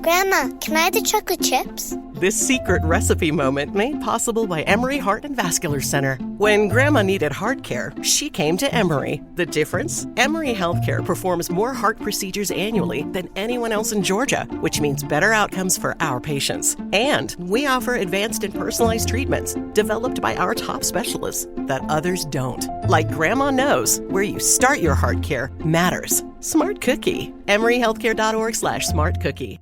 Grandma, can I have the chocolate chips? This secret recipe moment made possible by Emory Heart and Vascular Center. When Grandma needed heart care, she came to Emory. The difference? Emory Healthcare performs more heart procedures annually than anyone else in Georgia, which means better outcomes for our patients. And we offer advanced and personalized treatments developed by our top specialists that others don't. Like Grandma knows, where you start your heart care matters. Smart Cookie. EmoryHealthcare.org/smartcookie.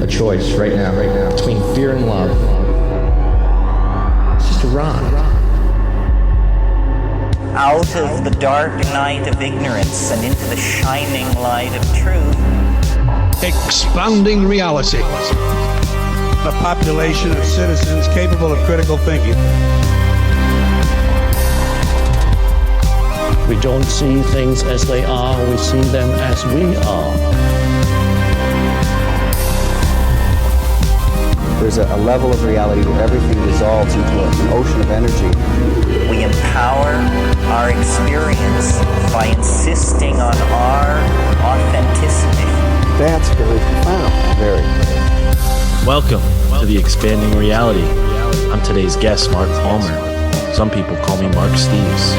A choice right now, between fear and love. It's just a rock. Out of the dark night of ignorance and into the shining light of truth. Expounding reality. A population of citizens capable of critical thinking. We don't see things as they are, we see them as we are. There's a level of reality where everything dissolves into an ocean of energy. We empower our experience by insisting on our authenticity. That's very profound. Very. Welcome to the Expanding Reality. I'm today's guest, Mark Palmer. Some people call me Mark Steeves.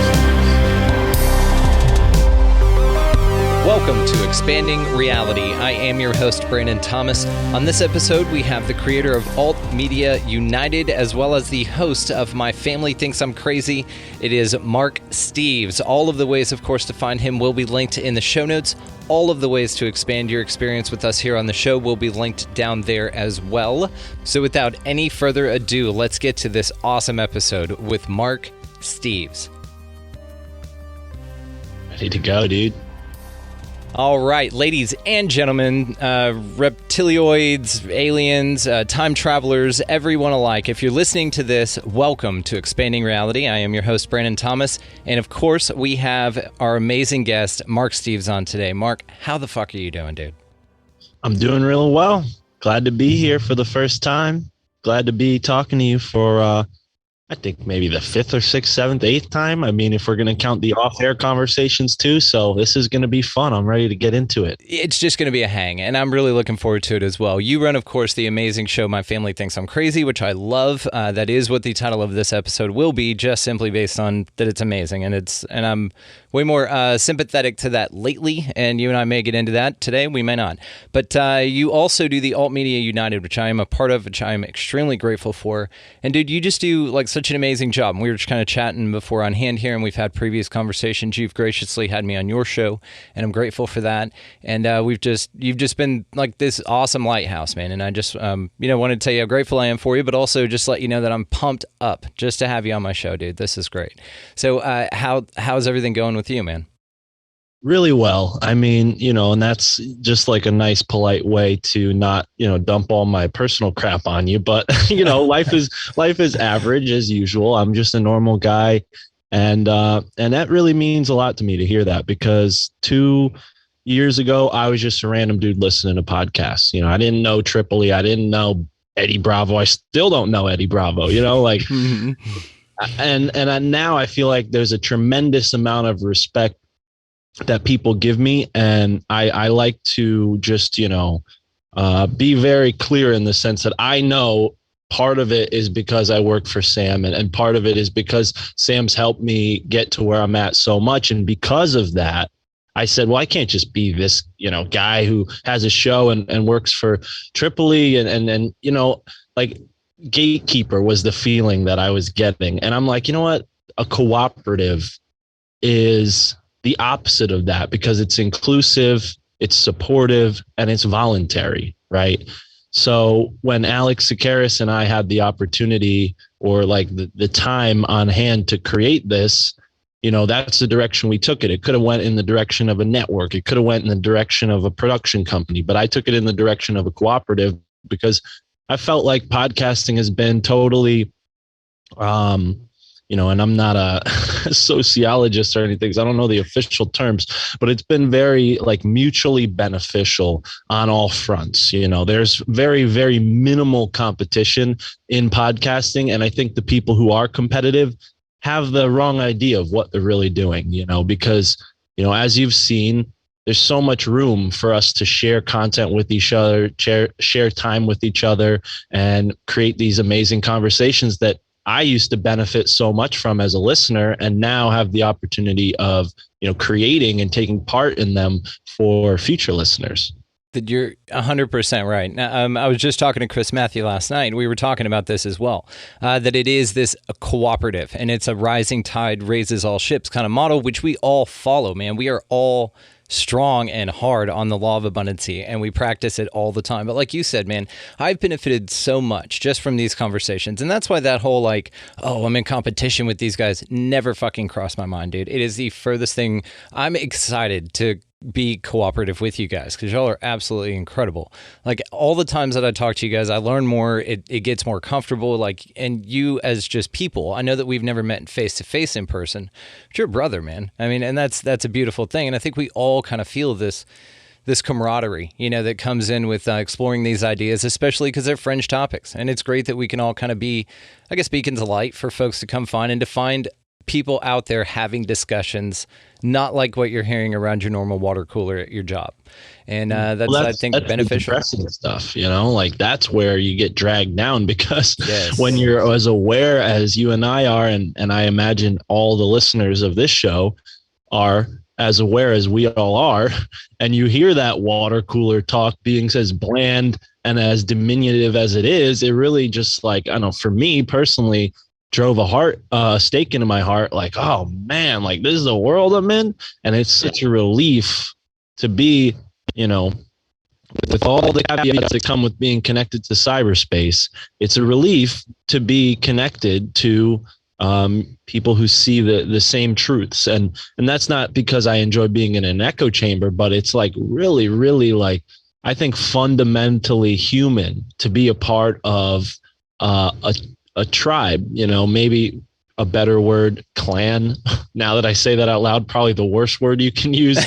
Welcome to Expanding Reality. I am your host, Brandon Thomas. On this episode, we have the creator of Alt Media United, as well as the host of My Family Thinks I'm Crazy. It is Mark Steeves. All of the ways, of course, to find him will be linked in the show notes. All of the ways to expand your experience with us here on the show will be linked down there as well. So without any further ado, let's get to this awesome episode with Mark Steeves. Ready to go, dude. All right, ladies and gentlemen, reptilioids, aliens, time travelers, everyone alike. If you're listening to this, welcome to Expanding Reality. I am your host, Brandon Thomas. And of course, we have our amazing guest, Mark Steeves, on today. Mark, how the fuck are you doing, dude? I'm doing real well. Glad to be here for the first time. Glad to be talking to you for, I think maybe the 5th or 6th, 7th, 8th time. I mean, if we're going to count the off-air conversations too. So this is going to be fun. I'm ready to get into it. It's just going to be a hang, and I'm really looking forward to it as well. You run, of course, the amazing show My Family Thinks I'm Crazy, which I love. That is what the title of this episode will be, just simply based on that it's amazing. And I'm way more sympathetic to that lately, and you and I may get into that today. We may not. But you also do the Alt Media United, which I am a part of, which I am extremely grateful for. And dude, you just do like such an amazing job. And we were just kind of chatting before on hand here, and we've had previous conversations. You've graciously had me on your show, and I'm grateful for that. And you've just been like this awesome lighthouse, man. And I just wanted to tell you how grateful I am for you, but also just let you know that I'm pumped up just to have you on my show, dude. This is great. So how's everything going with you, man? Really well. I mean, and that's just like a nice, polite way to not, dump all my personal crap on you. But, life is average as usual. I'm just a normal guy. And that really means a lot to me to hear that, because 2 years ago, I was just a random dude listening to podcasts. I didn't know Tripoli. I didn't know Eddie Bravo. I still don't know Eddie Bravo, and now I feel like there's a tremendous amount of respect that people give me. And I like to just, be very clear in the sense that I know part of it is because I work for Sam, and part of it is because Sam's helped me get to where I'm at so much. And because of that, I said, well, I can't just be this, guy who has a show and works for Tripoli and like gatekeeper was the feeling that I was getting. And I'm like, you know what? A cooperative is the opposite of that, because it's inclusive, it's supportive, and it's voluntary, right? So when Alex Sakaris and I had the opportunity, or like the time on hand to create this, that's the direction we took it. It could have went in the direction of a network. It could have went in the direction of a production company, but I took it in the direction of a cooperative, because I felt like podcasting has been totally, and I'm not a sociologist or anything, so I don't know the official terms, but it's been very like mutually beneficial on all fronts. There's very, very minimal competition in podcasting. And I think the people who are competitive have the wrong idea of what they're really doing, because, as you've seen, there's so much room for us to share content with each other, share time with each other, and create these amazing conversations that I used to benefit so much from as a listener, and now have the opportunity of, creating and taking part in them for future listeners. That you're 100% right. Now, I was just talking to Chris Matthew last night. We were talking about this as well, that it is this cooperative, and it's a rising tide raises all ships kind of model, which we all follow, man. We are all strong and hard on the law of abundancy, and we practice it all the time. But like you said, man, I've benefited so much just from these conversations, and that's why that whole I'm in competition with these guys never fucking crossed my mind, dude. It is the furthest thing. I'm excited to be cooperative with you guys because y'all are absolutely incredible. Like all the times that I talk to you guys, I learn more. It gets more comfortable. And you as just people, I know that we've never met face to face in person, but you're a brother, man. I mean, and that's a beautiful thing. And I think we all kind of feel this camaraderie, that comes in with exploring these ideas, especially because they're fringe topics. And it's great that we can all kind of be, I guess, beacons of light for folks to come find and to find people out there having discussions, not like what you're hearing around your normal water cooler at your job. And that's I think, beneficial. Depressing stuff, that's where you get dragged down because when you're as aware as you and I are, and I imagine all the listeners of this show are as aware as we all are, and you hear that water cooler talk being as bland and as diminutive as it is, it really just for me personally, drove a stake into my heart. Oh man, this is the world I'm in. And it's such a relief to be, with all the caveats that come with being connected to cyberspace, it's a relief to be connected to people who see the same truths. And that's not because I enjoy being in an echo chamber, but it's really, really I think fundamentally human to be a part of a tribe, maybe a better word, clan. Now that I say that out loud, probably the worst word you can use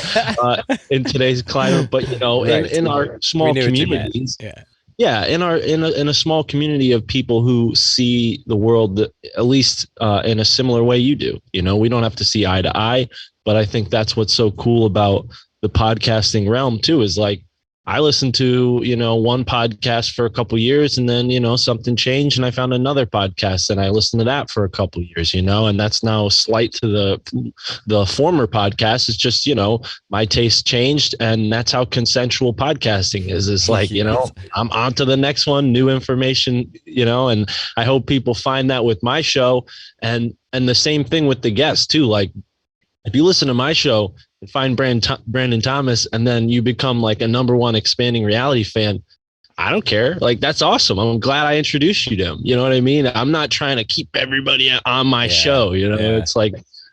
in today's climate. But right. in our small communities, in a small community of people who see the world at least in a similar way you do. We don't have to see eye to eye, but I think that's what's so cool about the podcasting realm too. Is I listened to, one podcast for a couple of years, and then, something changed and I found another podcast and I listened to that for a couple of years, and that's now slight to the former podcast. It's just, my taste changed, and that's how consensual podcasting is. It's I'm on to the next one, new information, and I hope people find that with my show, and the same thing with the guests too. If you listen to my show and find Brandon Thomas, and then you become a number one expanding reality fan, I don't care. That's awesome. I'm glad I introduced you to him. You know what I mean? I'm not trying to keep everybody on my show. It's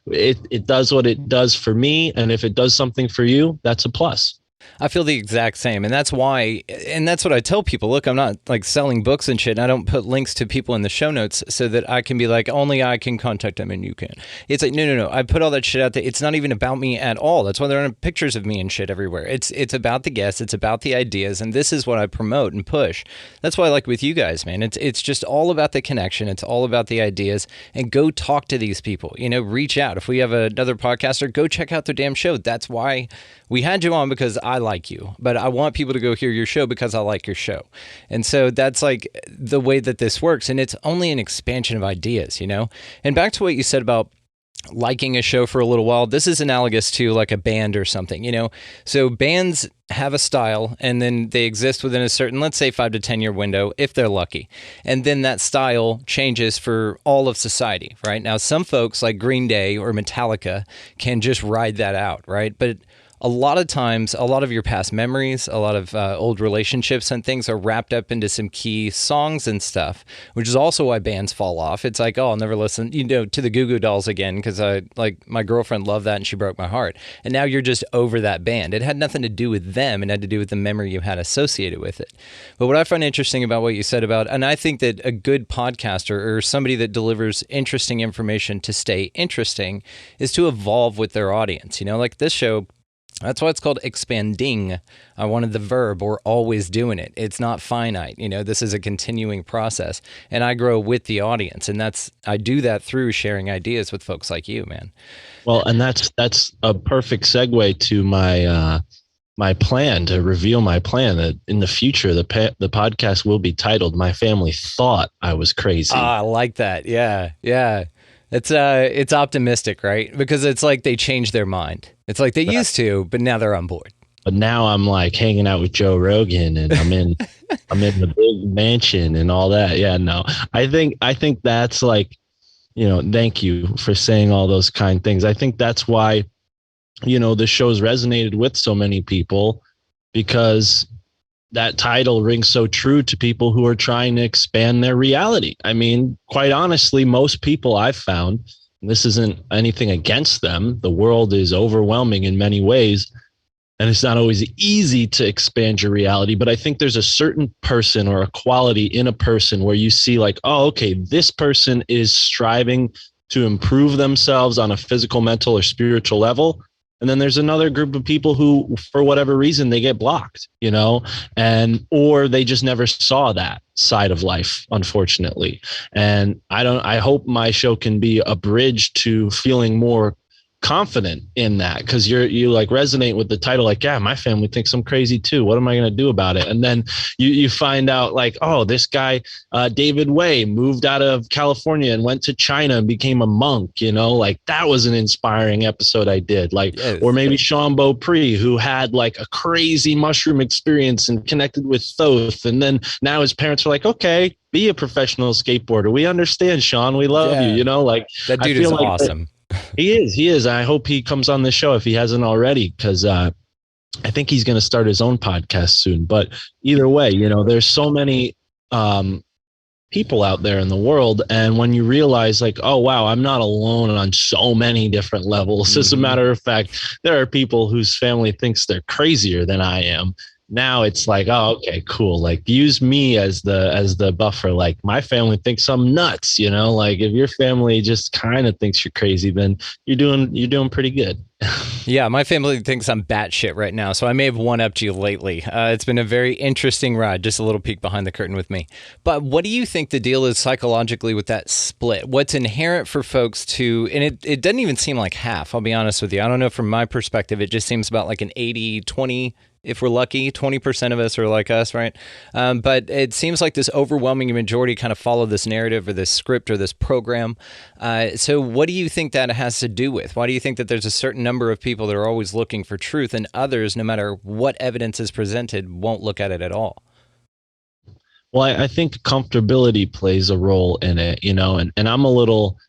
it does what it does for me. And if it does something for you, that's a plus. I feel the exact same. And that's why, and that's what I tell people. Look, I'm not selling books and shit. And I don't put links to people in the show notes so that I can be only I can contact them and you can. It's no. I put all that shit out there. It's not even about me at all. That's why there aren't pictures of me and shit everywhere. It's about the guests. It's about the ideas. And this is what I promote and push. That's why I like with you guys, man. It's just all about the connection. It's all about the ideas. And go talk to these people. Reach out. If we have another podcaster, go check out their damn show. That's why we had you on, because I like you, but I want people to go hear your show because I like your show. And so that's the way that this works. And it's only an expansion of ideas, And back to what you said about liking a show for a little while, this is analogous to a band or something, So bands have a style, and then they exist within a certain, let's say 5 to 10 year window, if they're lucky. And then that style changes for all of society, right? Now, some folks like Green Day or Metallica can just ride that out, right? But a lot of times, a lot of your past memories, a lot of old relationships and things are wrapped up into some key songs and stuff, which is also why bands fall off. It's I'll never listen, to the Goo Goo Dolls again because my girlfriend loved that and she broke my heart. And now you're just over that band. It had nothing to do with them. It had to do with the memory you had associated with it. But what I find interesting about what you said about, and I think that a good podcaster or somebody that delivers interesting information to stay interesting is to evolve with their audience. This show, That's why it's called expanding. I wanted the verb, or always doing it. It's not finite. This is a continuing process, and I grow with the audience, and I do that through sharing ideas with folks like you, man. Well, and that's a perfect segue to my plan, to reveal my plan that in the future the podcast will be titled "My Family Thought I Was Crazy." I like that. Yeah. It's optimistic, right? Because it's like they changed their mind. It's like they used to, but now they're on board. But now I'm like hanging out with Joe Rogan, and I'm in the big mansion and all that. Yeah, no, I think that's like, thank you for saying all those kind things. I think that's why, the show's resonated with so many people, because that title rings so true to people who are trying to expand their reality. I mean, quite honestly, most people I've found, and this isn't anything against them, the world is overwhelming in many ways, and it's not always easy to expand your reality. But I think there's a certain person or a quality in a person where you see like, oh, okay, this person is striving to improve themselves on a physical, mental, or spiritual level. And then there's another group of people who, for whatever reason, they get blocked, or they just never saw that side of life, unfortunately. And I hope my show can be a bridge to feeling more confident in that, because you like resonate with the title, like, yeah, my family thinks I'm crazy too. What am I going to do about it? And then you find out like, oh, this guy, David Way, moved out of California and went to China and became a monk, like that was an inspiring episode I did. Like, yes. Or maybe Shawn Beaupre, who had like a crazy mushroom experience and connected with Thoth. And then now his parents are like, okay, be a professional skateboarder. We understand, Shawn. We love you, like that dude is awesome. He is. I hope he comes on this show if he hasn't already, because I think he's going to start his own podcast soon. But either way, there's so many people out there in the world. And when you realize like, oh, wow, I'm not alone on so many different levels. Mm-hmm. As a matter of fact, there are people whose family thinks they're crazier than I am. Now it's like, oh, okay, cool. Like use me as the buffer. Like my family thinks I'm nuts, like if your family just kind of thinks you're crazy, then you're doing pretty good. Yeah, my family thinks I'm batshit right now, so I may have one-upped you lately. It's been a very interesting ride, just a little peek behind the curtain with me. But what do you think the deal is psychologically with that split? What's inherent for folks to, and it doesn't even seem like half, I'll be honest with you. I don't know, from my perspective, it just seems about like an 80-20. If we're lucky, 20% of us are like us, right? But it seems like this overwhelming majority kind of follow this narrative or this script or this program. So what do you think that has to do with? Why do you think that there's a certain number of people that are always looking for truth, and others, no matter what evidence is presented, won't look at it at all? Well, I think comfortability plays a role in it, and I'm a little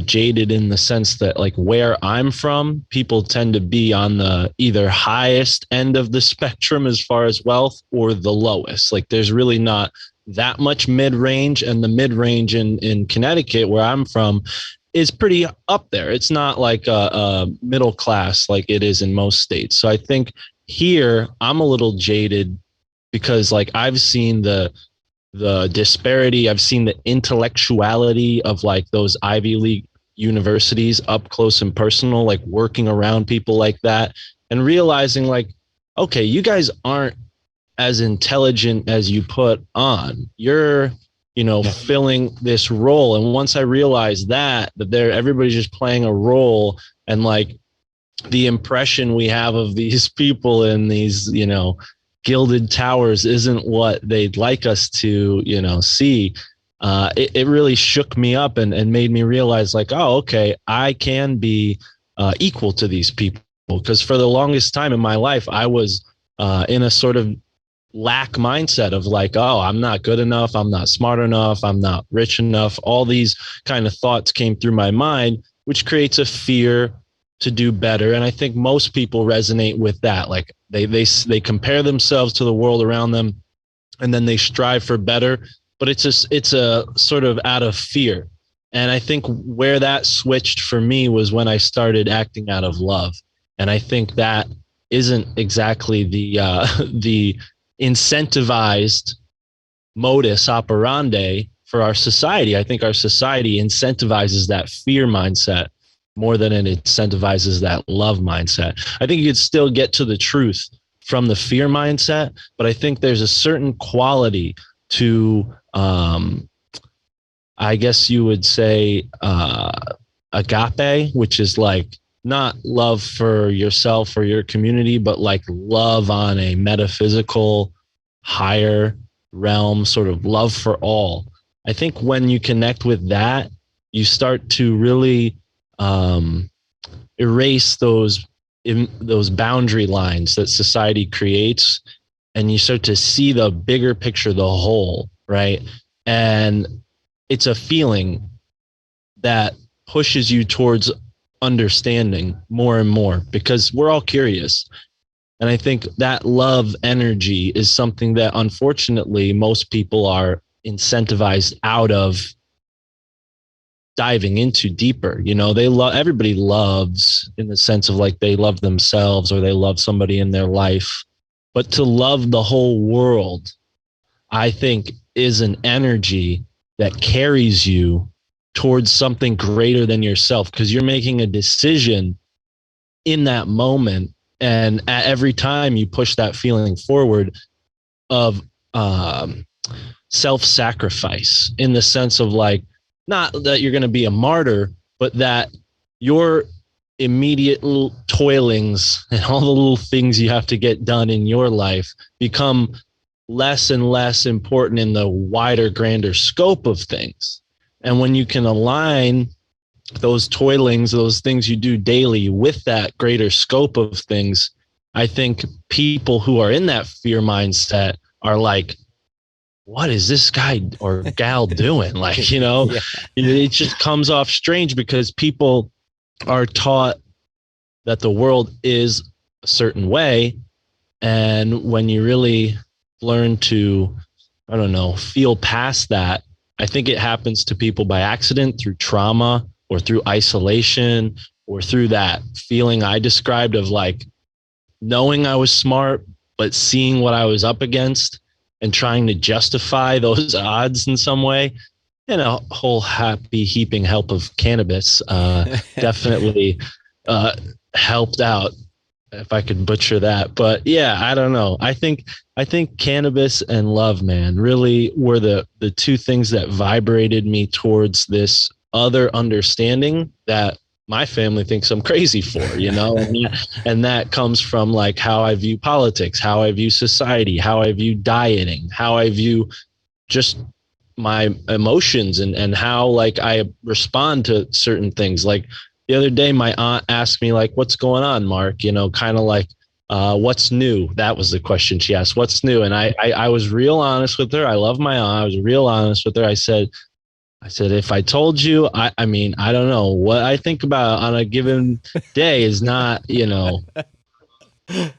jaded in the sense that like where I'm from, people tend to be on the either highest end of the spectrum as far as wealth or the lowest. Like there's really not that much mid-range, and the mid-range in Connecticut, where I'm from, is pretty up there. It's not like a middle class like it is in most states. So I think here I'm a little jaded because like I've seen the disparity. I've seen the intellectuality of like those Ivy League universities up close and personal, like working around people like that and realizing like, okay, you guys aren't as intelligent as you put on. You're, filling this role. And once I realized that everybody's just playing a role, and like the impression we have of these people in these, gilded towers isn't what they'd like us to, see. It really shook me up and made me realize like, oh, okay, I can be equal to these people. Because for the longest time in my life, I was in a sort of lack mindset of like, oh, I'm not good enough. I'm not smart enough. I'm not rich enough. All these kind of thoughts came through my mind, which creates a fear to do better. And I think most people resonate with that. Like they compare themselves to the world around them, and then they strive for better, but it's a sort of out of fear. And I think where that switched for me was when I started acting out of love. And I think that isn't exactly the incentivized modus operandi for our society. I think our society incentivizes that fear mindset more than it incentivizes that love mindset. I think you could still get to the truth from the fear mindset, but I think there's a certain quality to, I guess you would say, agape, which is like not love for yourself or your community, but like love on a metaphysical, higher realm, sort of love for all. I think when you connect with that, you start to really erase those boundary lines that society creates, and you start to see the bigger picture, the whole, right? And it's a feeling that pushes you towards understanding more and more, because we're all curious. And I think that love energy is something that unfortunately most people are incentivized out of diving into deeper. You know, everybody loves in the sense of like they love themselves or they love somebody in their life. But to love the whole world, I think, is an energy that carries you towards something greater than yourself, because you're making a decision in that moment. And at every time you push that feeling forward of self-sacrifice, in the sense of like, not that you're going to be a martyr, but that your immediate little toilings and all the little things you have to get done in your life become less and less important in the wider, grander scope of things. And when you can align those toilings, those things you do daily, with that greater scope of things, I think people who are in that fear mindset are like, what is this guy or gal doing? Like, you know, it just comes off strange because people are taught that the world is a certain way. And when you really learn to, I don't know, feel past that, I think it happens to people by accident, through trauma or through isolation or through that feeling I described of like knowing I was smart, but seeing what I was up against and trying to justify those odds in some way. And a whole happy heaping help of cannabis definitely helped out, if I could butcher that. But yeah, I don't know. I think cannabis and love, man, really were the two things that vibrated me towards this other understanding that my family thinks I'm crazy for, you know, and that comes from like how I view politics, how I view society, how I view dieting, how I view just my emotions and how like I respond to certain things. Like the other day, my aunt asked me like, what's going on, Mark? You know, kind of like, what's new? That was the question she asked. What's new? And I was real honest with her. I love my aunt. I was real honest with her. I said, if I told you, I mean, I don't know what I think about on a given day is not, you know,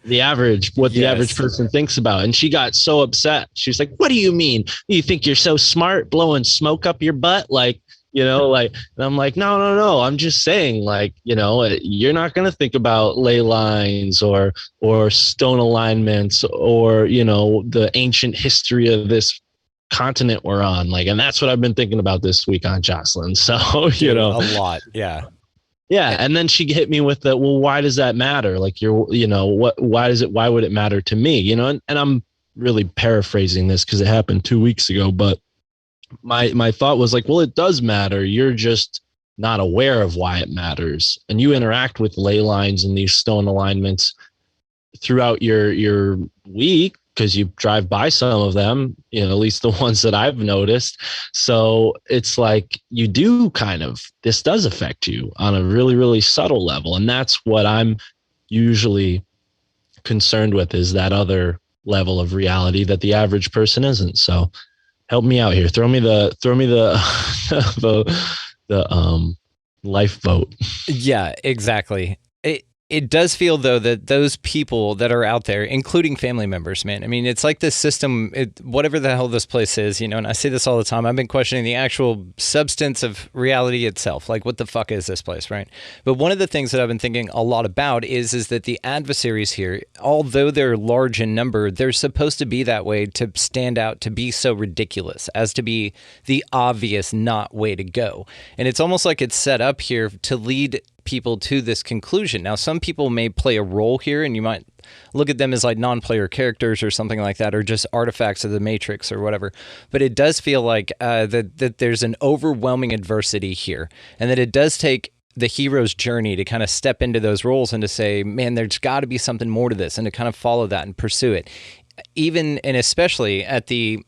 the average, what the average person thinks about. And she got so upset. She's like, what do you mean? You think you're so smart blowing smoke up your butt? Like, you know, like, and I'm like, no. I'm just saying, like, you know, you're not going to think about ley lines or stone alignments or, you know, the ancient history of this continent we're on. Like, and that's what I've been thinking about this week on Jocelyn. So, you know, a lot. Yeah. Yeah. And then she hit me with the, well, why does that matter? Like, you know, why would it matter to me? You know, and I'm really paraphrasing this because it happened 2 weeks ago, but my thought was like, well, it does matter. You're just not aware of why it matters. And you interact with ley lines and these stone alignments throughout your week, because you drive by some of them, you know, at least the ones that I've noticed. So it's like you do this does affect you on a really, really subtle level. And that's what I'm usually concerned with, is that other level of reality that the average person isn't. So help me out here. Throw me the lifeboat. Yeah, exactly. It does feel, though, that those people that are out there, including family members, man, I mean, it's like this system, whatever the hell this place is, you know, and I say this all the time, I've been questioning the actual substance of reality itself. Like, what the fuck is this place, right? But one of the things that I've been thinking a lot about is that the adversaries here, although they're large in number, they're supposed to be that way to stand out, to be so ridiculous, as to be the obvious not way to go. And it's almost like it's set up here to lead people to this conclusion. Now, some people may play a role here, and you might look at them as like non-player characters or something like that, or just artifacts of the Matrix or whatever. But it does feel like that there's an overwhelming adversity here, and that it does take the hero's journey to kind of step into those roles and to say, man, there's got to be something more to this, and to kind of follow that and pursue it. Even and especially at the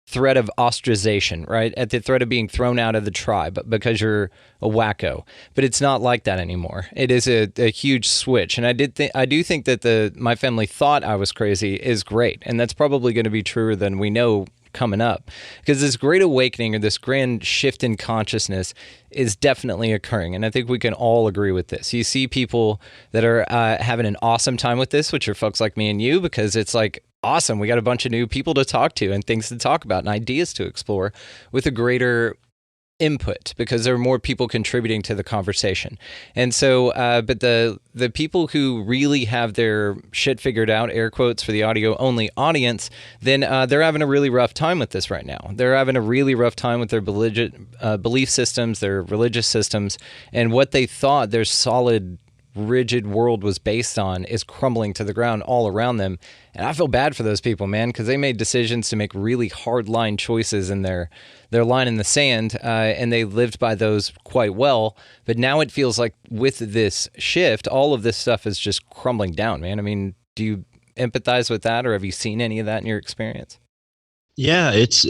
threat of ostracization, right? At the threat of being thrown out of the tribe because you're a wacko. But it's not like that anymore. It is a huge switch. And I do think that my family thought I was crazy is great. And that's probably going to be truer than we know coming up, because this great awakening or this grand shift in consciousness is definitely occurring. And I think we can all agree with this. You see people that are having an awesome time with this, which are folks like me and you, because it's like, awesome, we got a bunch of new people to talk to and things to talk about and ideas to explore with a greater input, because there are more people contributing to the conversation. And so, but the people who really have their shit figured out, air quotes for the audio only audience, then they're having a really rough time with this right now. They're having a really rough time with their belief systems, their religious systems, and what they thought their solid, rigid world was based on is crumbling to the ground all around them. And I feel bad for those people, man, because they made decisions to make really hard line choices in their line in the sand, and they lived by those quite well. But now it feels like with this shift, all of this stuff is just crumbling down, man. I mean, do you empathize with that, or have you seen any of that in your experience? Yeah, it's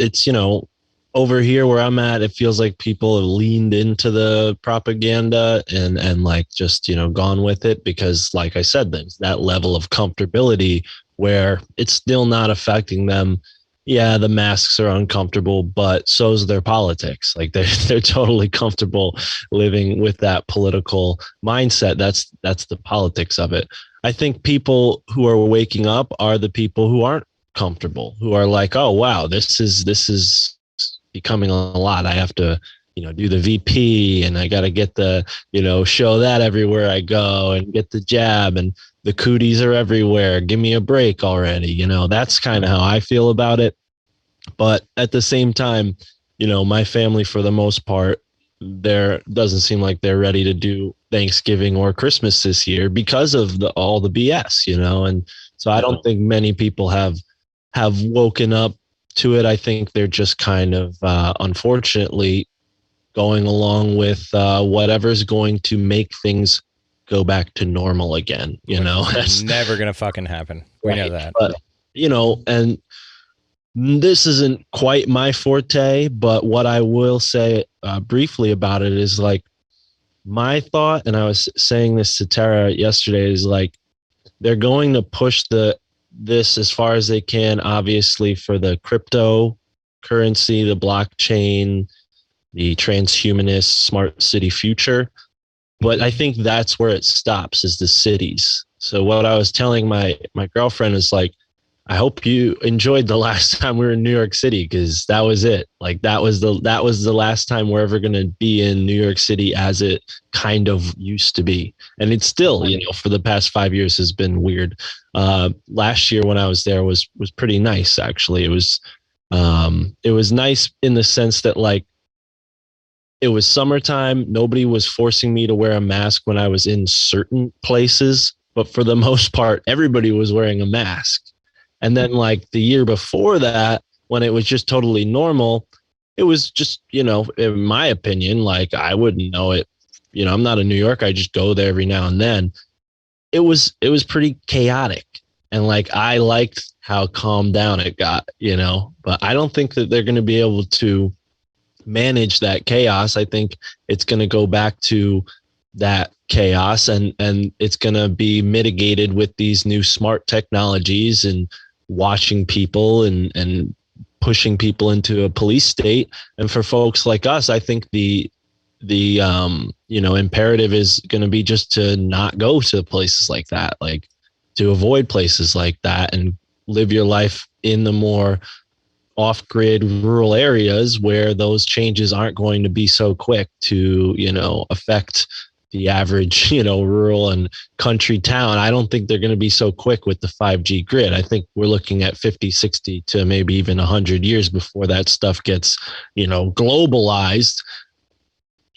over here where I'm at, it feels like people have leaned into the propaganda and like just, gone with it, because like I said, there's that level of comfortability where it's still not affecting them. Yeah, the masks are uncomfortable, but so's their politics. Like they're totally comfortable living with that political mindset. That's the politics of it. I think people who are waking up are the people who aren't comfortable, who are like, oh wow, this is becoming a lot. I have to, do the VP, and I got to get the, show that everywhere I go, and get the jab, and the cooties are everywhere. Give me a break already. That's kind of how I feel about it. But at the same time, my family, for the most part, doesn't seem like they're ready to do Thanksgiving or Christmas this year because of all the BS, and so I don't think many people have woken up to it. I think they're just kind of, unfortunately, going along with whatever's going to make things go back to normal again. That's never gonna fucking happen. We know that. But and this isn't quite my forte. But what I will say briefly about it is like my thought, and I was saying this to Tara yesterday, is like they're going to push this as far as they can, obviously, for the cryptocurrency, the blockchain, the transhumanist smart city future. But I think that's where it stops, is the cities. So what I was telling my girlfriend is like, I hope you enjoyed the last time we were in New York City, because that was it. Like that was the last time we're ever going to be in New York City as it kind of used to be. And it's still, for the past 5 years has been weird. Last year when I was there was pretty nice, actually. It was nice in the sense that like it was summertime. Nobody was forcing me to wear a mask when I was in certain places, but for the most part, everybody was wearing a mask. And then like the year before that, when it was just totally normal, it was just, in my opinion, like I wouldn't know it. I'm not in New York. I just go there every now and then. It was pretty chaotic. And like, I liked how calmed down it got, but I don't think that they're going to be able to manage that chaos. I think it's going to go back to that chaos, and it's going to be mitigated with these new smart technologies and watching people and pushing people into a police state. And for folks like us, I think the imperative is going to be just to not go to places like that, like to avoid places like that and live your life in the more off-grid rural areas where those changes aren't going to be so quick to, affect the average, rural and country town. I don't think they're going to be so quick with the 5G grid. I think we're looking at 50, 60 to maybe even 100 years before that stuff gets, globalized.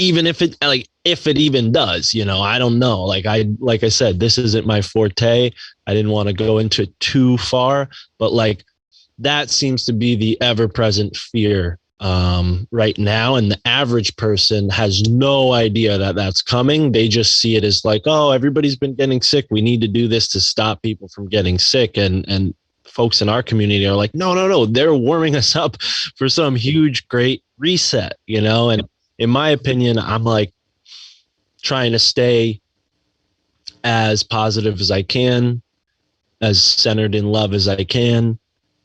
even if it even does, I don't know. Like I said, this isn't my forte. I didn't want to go into it too far, but like that seems to be the ever-present fear right now. And the average person has no idea that that's coming. They just see it as like, oh, everybody's been getting sick. We need to do this to stop people from getting sick. And folks in our community are like, no, they're warming us up for some huge, great reset, and in my opinion, I'm like trying to stay as positive as I can, as centered in love as I can.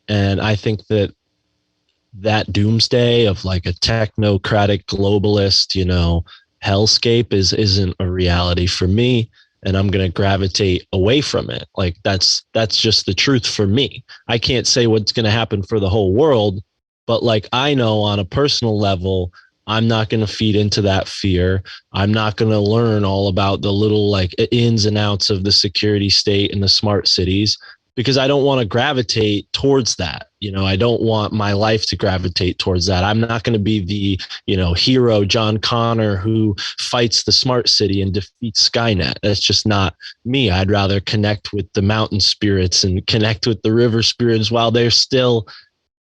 And I think that doomsday of like a technocratic globalist, hellscape isn't a reality for me. And I'm going to gravitate away from it. Like that's just the truth for me. I can't say what's going to happen for the whole world, but like I know on a personal level, I'm not going to feed into that fear. I'm not going to learn all about the little like ins and outs of the security state and the smart cities, because I don't want to gravitate towards that. I don't want my life to gravitate towards that. I'm not going to be the, hero John Connor who fights the smart city and defeats Skynet. That's just not me. I'd rather connect with the mountain spirits and connect with the river spirits while they're still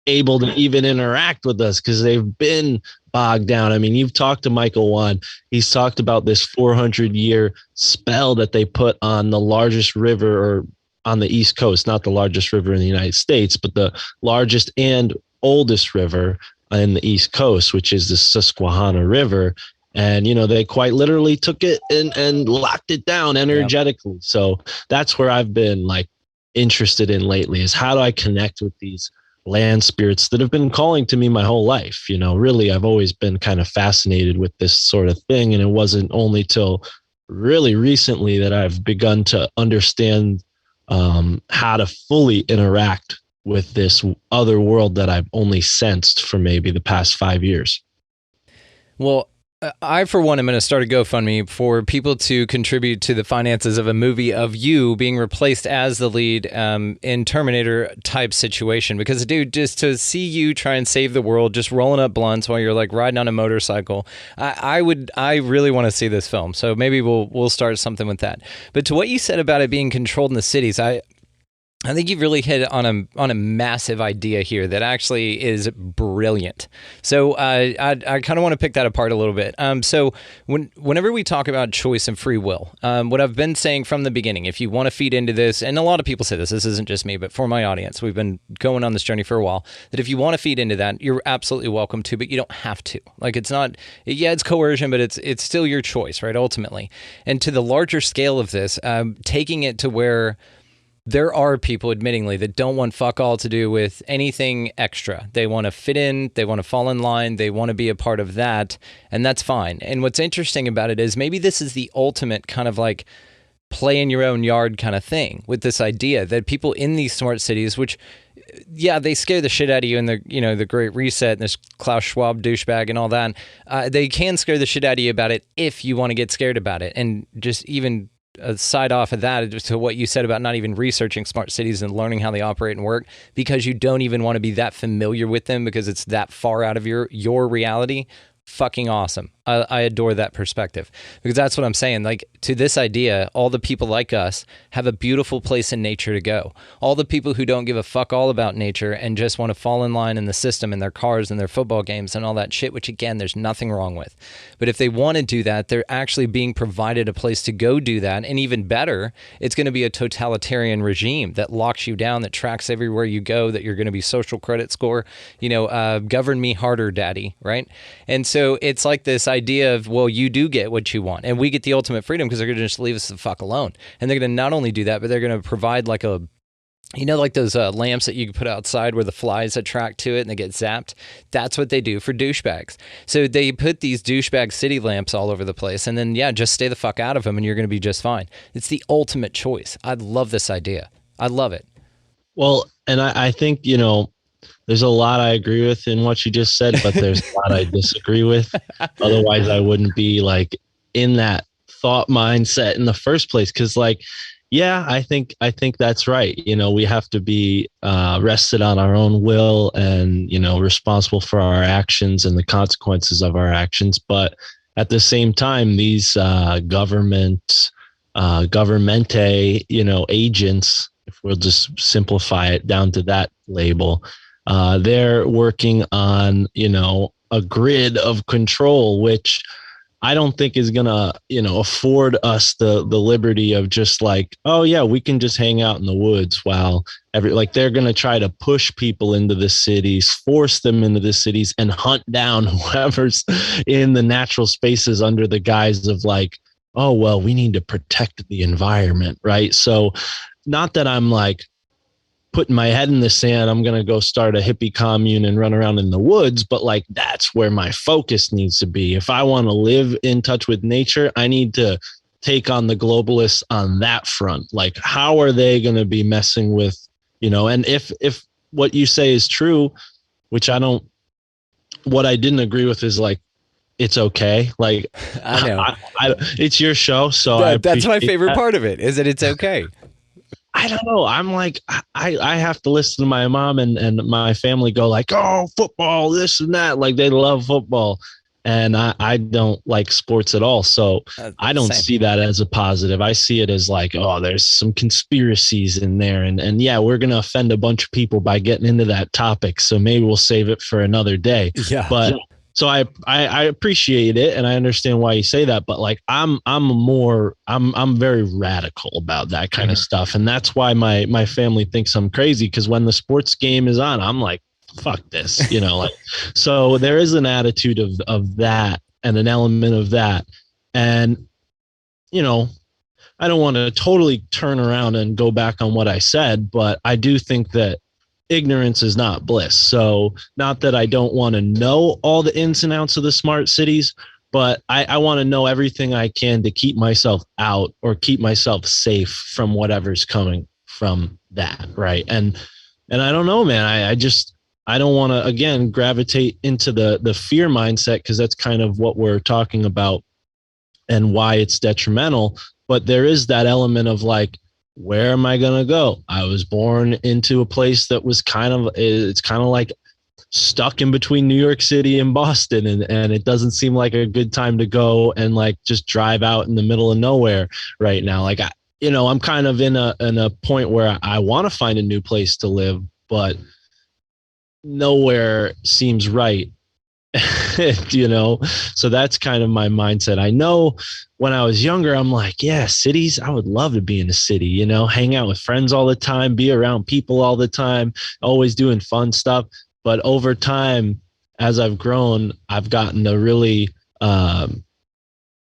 able to even interact with us, because they've been bogged down. I mean, you've talked to Michael Wan. He's talked about this 400-year spell that they put on the largest river, or on the East Coast, not the largest river in the United States, but the largest and oldest river in the East Coast, which is the Susquehanna River. And, they quite literally took it and locked it down energetically. Yeah. So that's where I've been like interested in lately, is how do I connect with these land spirits that have been calling to me my whole life? Really, I've always been kind of fascinated with this sort of thing. And it wasn't only till really recently that I've begun to understand how to fully interact with this other world that I've only sensed for maybe the past 5 years. Well, I, for one, am going to start a GoFundMe for people to contribute to the finances of a movie of you being replaced as the lead in Terminator type situation. Because, dude, just to see you try and save the world, just rolling up blunts while you're like riding on a motorcycle, I really want to see this film. So maybe we'll start something with that. But to what you said about it being controlled in the cities, I think you've really hit on a massive idea here that actually is brilliant. So I kind of want to pick that apart a little bit. So whenever we talk about choice and free will, what I've been saying from the beginning, if you want to feed into this, and a lot of people say this isn't just me, but for my audience, we've been going on this journey for a while, that if you want to feed into that, you're absolutely welcome to, but you don't have to. Like it's coercion, but it's still your choice, right? Ultimately. And to the larger scale of this, taking it to where there are people, admittingly, that don't want fuck all to do with anything extra. They want to fit in, they want to fall in line, they want to be a part of that, and that's fine. And what's interesting about it is maybe this is the ultimate kind of like play in your own yard kind of thing, with this idea that people in these smart cities, which, yeah, they scare the shit out of you in the Great Reset and this Klaus Schwab douchebag and all that. They can scare the shit out of you about it if you want to get scared about it. And just even aside off of that, to what you said about not even researching smart cities and learning how they operate and work, because you don't even want to be that familiar with them because it's that far out of your reality. Fucking awesome. I adore that perspective, because that's what I'm saying. Like, to this idea, all the people like us have a beautiful place in nature to go. All the people who don't give a fuck all about nature and just want to fall in line in the system in their cars and their football games and all that shit, which again, there's nothing wrong with. But if they want to do that, they're actually being provided a place to go do that. And even better, it's going to be a totalitarian regime that locks you down, that tracks everywhere you go, that you're going to be social credit score, govern me harder, daddy, right? And so it's like this idea of, well, you do get what you want, and we get the ultimate freedom because they're going to just leave us the fuck alone. And they're going to not only do that, but they're going to provide like a, like those lamps that you can put outside where the flies attract to it and they get zapped. That's what they do for douchebags. So they put these douchebag city lamps all over the place, and then, just stay the fuck out of them and you're going to be just fine. It's the ultimate choice. I love this idea. I love it. Well, and I think, there's a lot I agree with in what you just said, but there's a lot I disagree with. Otherwise, I wouldn't be like in that thought mindset in the first place. Because, like, yeah, I think that's right. We have to be rested on our own will and responsible for our actions and the consequences of our actions. But at the same time, these governmente, agents, if we'll just simplify it down to that label, they're working on, a grid of control, which I don't think is going to, afford us the liberty of just like, oh yeah, we can just hang out in the woods while they're going to try to push people into the cities, force them into the cities and hunt down whoever's in the natural spaces under the guise of like, oh, well, we need to protect the environment. Right. So not that I'm like putting my head in the sand, I'm going to go start a hippie commune and run around in the woods. But like, that's where my focus needs to be. If I want to live in touch with nature, I need to take on the globalists on that front. Like, how are they going to be messing with, and if what you say is true, which what I didn't agree with is like, it's okay. Like, I know it's your show. So that's my favorite part of it, is that it's okay. I don't know. I'm like, I have to listen to my mom and my family go like, oh, football, this and that. Like, they love football. And I don't like sports at all. So I don't see that as a positive. I see it as like, oh, there's some conspiracies in there. And yeah, we're going to offend a bunch of people by getting into that topic. So maybe we'll save it for another day. Yeah. But so I appreciate it, and I understand why you say that, but like I'm very radical about that kind of stuff, and that's why my family thinks I'm crazy, because when the sports game is on, I'm like, fuck this, like. So there is an attitude of that and an element of that, and I don't want to totally turn around and go back on what I said, but I do think that ignorance is not bliss. So not that I don't want to know all the ins and outs of the smart cities, but I want to know everything I can to keep myself out or keep myself safe from whatever's coming from that. Right. And I don't know, man, I don't want to, again, gravitate into the fear mindset, because that's kind of what we're talking about and why it's detrimental. But there is that element of like, where am I going to go? I was born into a place that was kind of like stuck in between New York City and Boston. And it doesn't seem like a good time to go and like just drive out in the middle of nowhere right now. Like, I'm kind of in a point where I want to find a new place to live, but nowhere seems right. So that's kind of my mindset. I know when I was younger, I'm like, yeah, cities, I would love to be in a city, hang out with friends all the time, be around people all the time, always doing fun stuff. But over time, as I've grown, I've gotten to really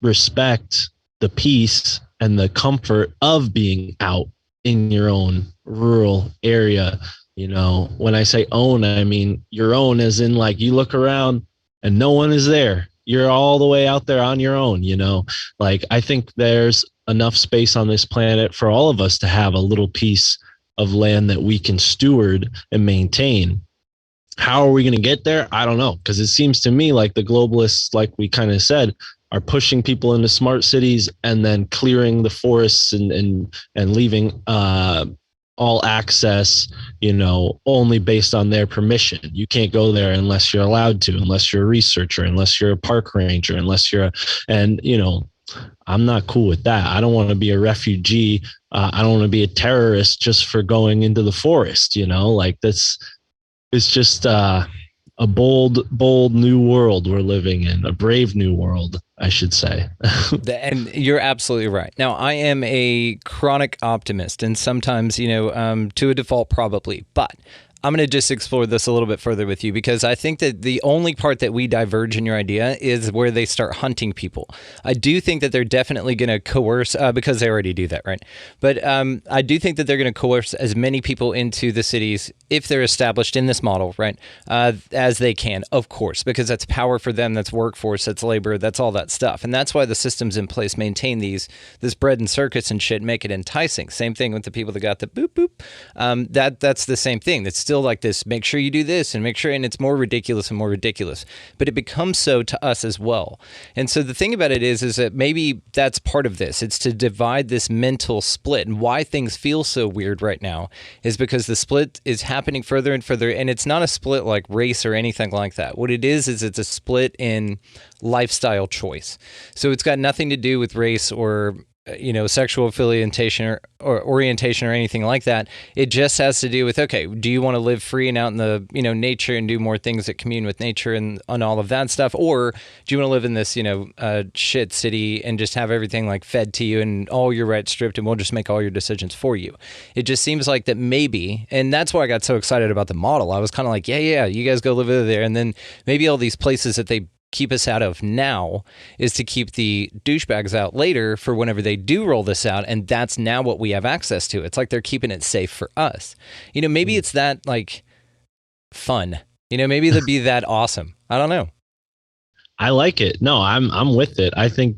respect the peace and the comfort of being out in your own rural area. When I say own, I mean your own as in like you look around and no one is there. You're all the way out there on your own, Like, I think there's enough space on this planet for all of us to have a little piece of land that we can steward and maintain. How are we going to get there? I don't know, because it seems to me like the globalists, like we kind of said, are pushing people into smart cities and then clearing the forests and leaving all access, only based on their permission. You can't go there unless you're allowed to, unless you're a researcher, unless you're a park ranger, I'm not cool with that. I don't want to be a refugee. I don't want to be a terrorist just for going into the forest, like it's just a bold new world we're living in, a brave new world, I should say. And you're absolutely right. Now, I am a chronic optimist, and sometimes, to a default, probably. But I'm going to just explore this a little bit further with you, because I think that the only part that we diverge in your idea is where they start hunting people. I do think that they're definitely going to coerce, because they already do that, right? But I do think that they're going to coerce as many people into the cities, if they're established in this model, right, as they can, of course, because that's power for them, that's workforce, that's labor, that's all that stuff. And that's why the systems in place maintain this bread and circuits and shit, make it enticing. Same thing with the people that got the boop boop. That's the same thing. That's still still like this, make sure you do this and make sure, and it's more ridiculous and more ridiculous, but it becomes so to us as well. And so the thing about it is that maybe that's part of this. It's to divide this mental split, and why things feel so weird right now is because the split is happening further and further, and it's not a split like race or anything like that. What it is it's a split in lifestyle choice. So it's got nothing to do with race or sexual affiliation or orientation or anything like that. It just has to do with, okay, do you want to live free and out in the, nature and do more things that commune with nature and all of that stuff? Or do you want to live in this, shit city and just have everything like fed to you and all your rights stripped and we'll just make all your decisions for you? It just seems like that maybe, and that's why I got so excited about the model. I was kind of like, yeah, you guys go live over there. And then maybe all these places that they keep us out of now is to keep the douchebags out later for whenever they do roll this out, and that's now what we have access to. It's like they're keeping it safe for us. Maybe it's that like fun. Maybe it'd be that awesome. I don't know. I like it. No, I'm with it. I think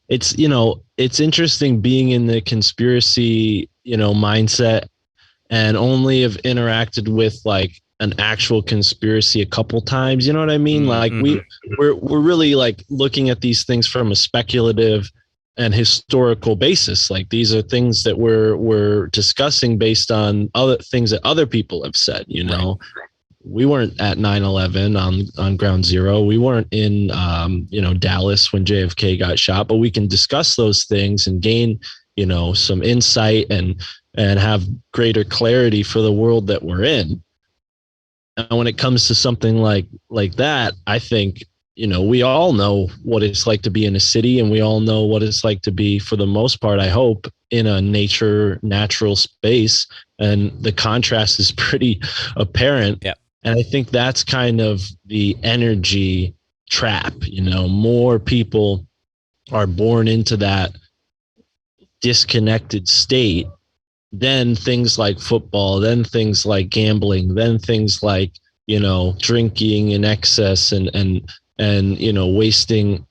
it's interesting being in the conspiracy, mindset, and only have interacted with like an actual conspiracy a couple times. You know what I mean? Like we're really like looking at these things from a speculative and historical basis. Like these are things that we're discussing based on other things that other people have said, Right. We weren't at 9/11 on ground zero. We weren't in, Dallas when JFK got shot, but we can discuss those things and gain, some insight and have greater clarity for the world that we're in. And when it comes to something like that, I think, we all know what it's like to be in a city, and we all know what it's like to be, for the most part, I hope, in a natural space. And the contrast is pretty apparent. Yeah. And I think that's kind of the energy trap. More people are born into that disconnected state. Then things like football, then things like gambling, then things like, drinking in excess and wasting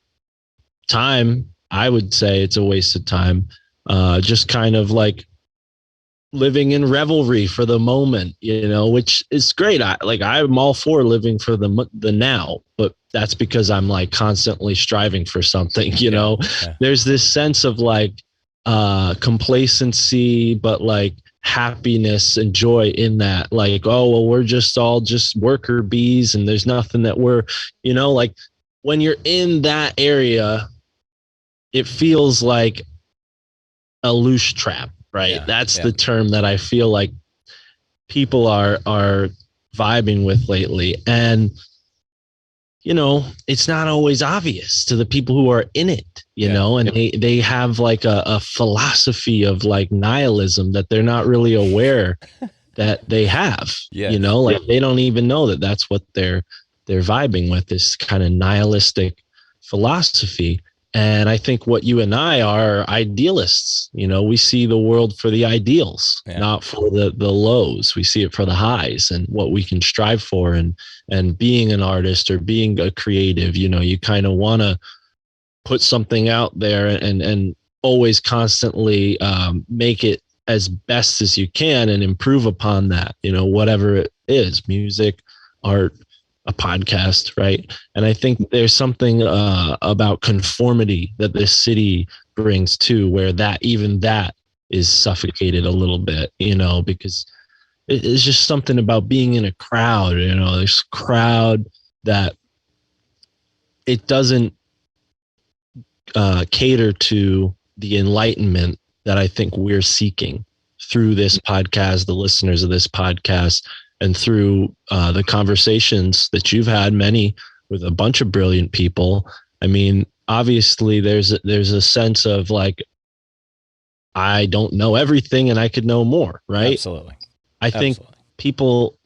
time. I would say it's a waste of time. Just kind of like living in revelry for the moment, which is great. I'm all for living for the now, but that's because I'm like constantly striving for something, Yeah. There's this sense of like, complacency, but like happiness and joy in that, like, oh, well, we're just all just worker bees and there's nothing that we're, like when you're in that area, it feels like a loose trap, right? Yeah, that's the term that I feel like people are vibing with lately. And it's not always obvious to the people who are in it, and they have like a philosophy of like nihilism that they're not really aware that they have, like they don't even know that that's what they're vibing with, this kind of nihilistic philosophy. And I think what you and I are idealists, we see the world for the ideals, not for the lows. We see it for the highs and what we can strive for. And being an artist or being a creative, you kind of want to put something out there and always constantly make it as best as you can and improve upon that, whatever it is, music, art, a podcast, right? And I think there's something about conformity that this city brings too, where that is suffocated a little bit, because it's just something about being in a crowd, this crowd that it doesn't cater to the enlightenment that I think we're seeking through this podcast, the listeners of this podcast, and through the conversations that you've had, many with a bunch of brilliant people. I mean, obviously there's a sense of like, I don't know everything and I could know more, right? Absolutely. I think people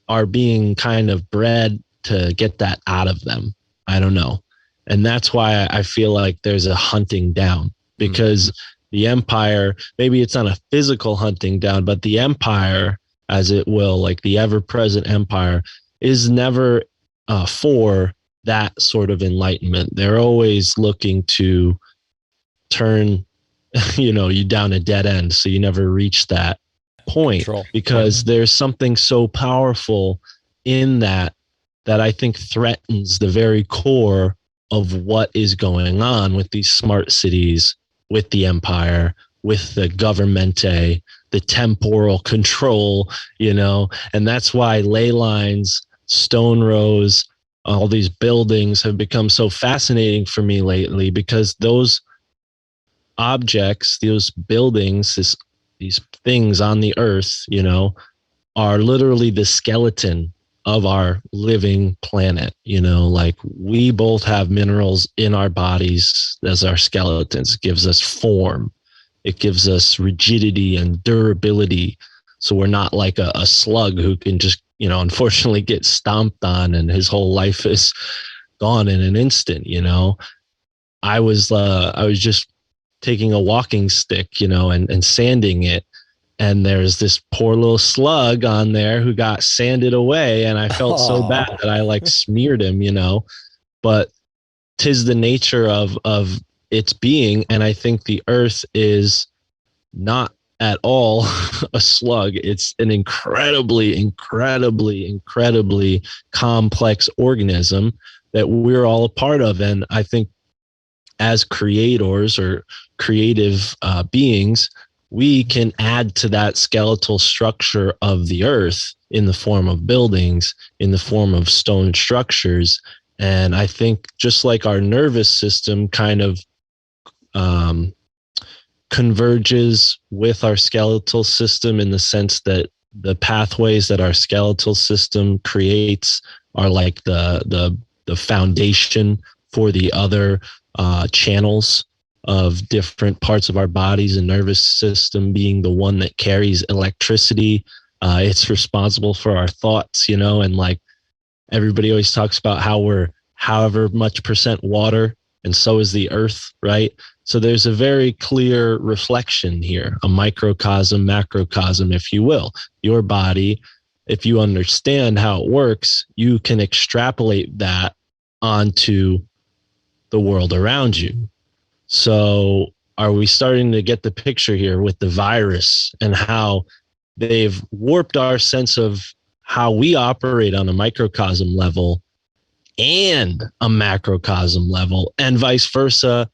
are being kind of bred to get that out of them. I don't know. And that's why I feel like there's a hunting down, because the empire, maybe it's not a physical hunting down, but the empire, as it will, like the ever-present empire, is never for that sort of enlightenment. They're always looking to turn, you down a dead end, so you never reach that point, Control. because there's something so powerful in that I think threatens the very core of what is going on with these smart cities, with the empire, with the governmente, the temporal control, and that's why ley lines, stone rows, all these buildings have become so fascinating for me lately, because those objects, those buildings, these things on the earth, are literally the skeleton of our living planet. Like we both have minerals in our bodies as our skeletons. It gives us form. It gives us rigidity and durability. So we're not like a slug who can just, unfortunately get stomped on and his whole life is gone in an instant. I was just taking a walking stick, and sanding it. And there's this poor little slug on there who got sanded away. And I felt so bad that I like smeared him, but 'tis the nature of its being. And I think the earth is not at all a slug. It's an incredibly, incredibly, incredibly complex organism that we're all a part of. And I think as creators or creative beings, we can add to that skeletal structure of the earth in the form of buildings, in the form of stone structures. And I think just like our nervous system kind of converges with our skeletal system, in the sense that the pathways that our skeletal system creates are like the foundation for the other channels of different parts of our bodies, and nervous system being the one that carries electricity. It's responsible for our thoughts, and like everybody always talks about how we're however much percent water, and so is the earth, right? So there's a very clear reflection here, a microcosm, macrocosm, if you will. Your body, if you understand how it works, you can extrapolate that onto the world around you. So are we starting to get the picture here with the virus and how they've warped our sense of how we operate on a microcosm level and a macrocosm level, and vice versa,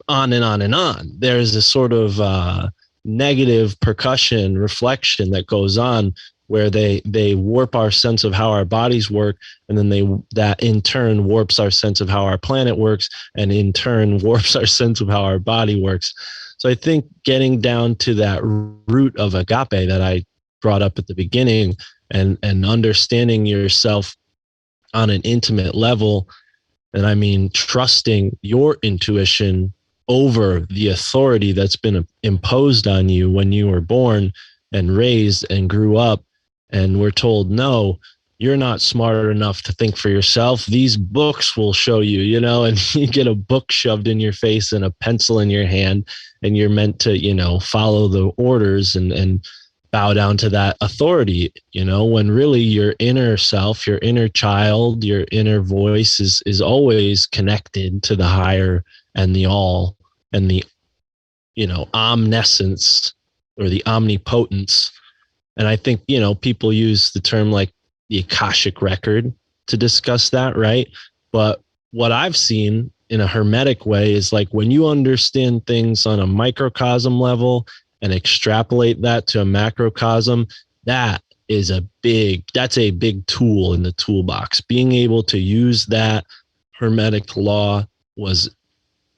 on and on and on? There's a sort of negative percussion reflection that goes on, where they warp our sense of how our bodies work, and then that in turn warps our sense of how our planet works, and in turn warps our sense of how our body works. So I think getting down to that root of agape that I brought up at the beginning, and understanding yourself on an intimate level, and I mean trusting your intuition over the authority that's been imposed on you when you were born and raised and grew up. And we're told, no, you're not smart enough to think for yourself. These books will show you, and you get a book shoved in your face and a pencil in your hand, and you're meant to, follow the orders and bow down to that authority, when really your inner self, your inner child, your inner voice is always connected to the higher and the all and the, omniscience or the omnipotence. And I think, people use the term like the Akashic record to discuss that, right? But what I've seen in a hermetic way is like when you understand things on a microcosm level and extrapolate that to a macrocosm, that's a big tool in the toolbox. Being able to use that hermetic law was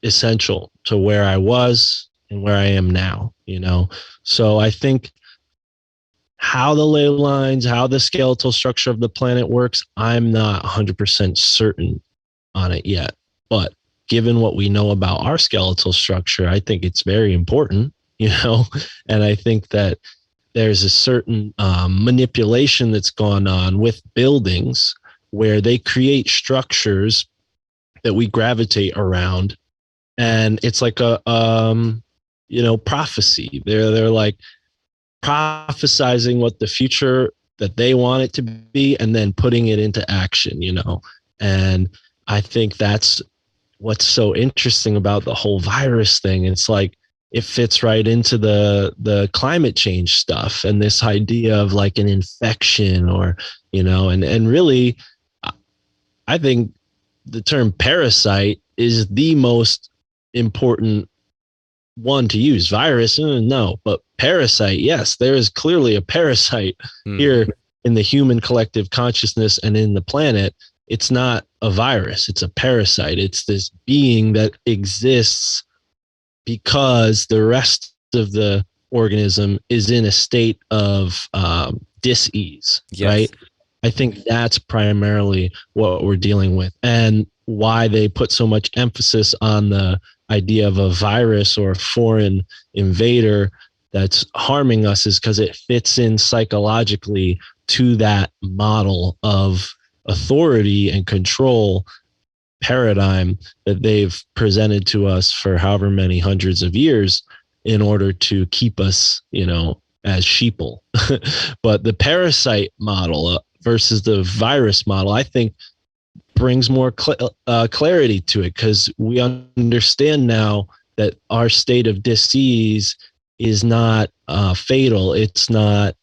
essential to where I was and where I am now, So I think how the ley lines, how the skeletal structure of the planet works, I'm not 100% certain on it yet. But given what we know about our skeletal structure, I think it's very important, and I think that there's a certain manipulation that's gone on with buildings where they create structures that we gravitate around. And it's like a, prophecy. They're like, prophesizing what the future that they want it to be and then putting it into action, and I think that's what's so interesting about the whole virus thing. It's like it fits right into the climate change stuff and this idea of like an infection or, and really, I think the term parasite is the most important one to use. Virus, no, but parasite, yes, there is clearly a parasite here in the human collective consciousness and in the planet. It's not a virus, it's a parasite. It's this being that exists because the rest of the organism is in a state of dis-ease, right? I think that's primarily what we're dealing with, and why they put so much emphasis on the idea of a virus or a foreign invader that's harming us is because it fits in psychologically to that model of authority and control paradigm that they've presented to us for however many hundreds of years in order to keep us, as sheeple. But the parasite model versus the virus model, I think, brings more clarity to it, because we understand now that our state of disease is not fatal. It's not,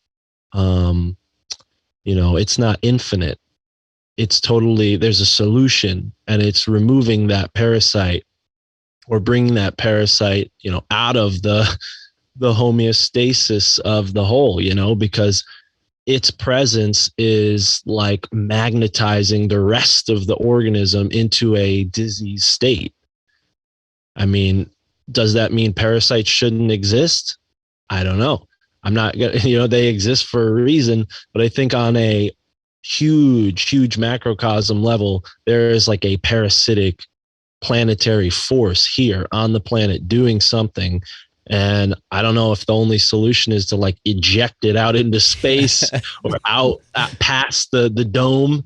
it's not infinite. It's totally, there's a solution, and it's removing that parasite or bringing that parasite, out of the homeostasis of the whole, because its presence is like magnetizing the rest of the organism into a disease state. I mean, does that mean parasites shouldn't exist? I don't know. I'm not gonna, they exist for a reason, but I think on a huge macrocosm level, there is like a parasitic planetary force here on the planet doing something. And I don't know if the only solution is to like eject it out into space or out past the dome,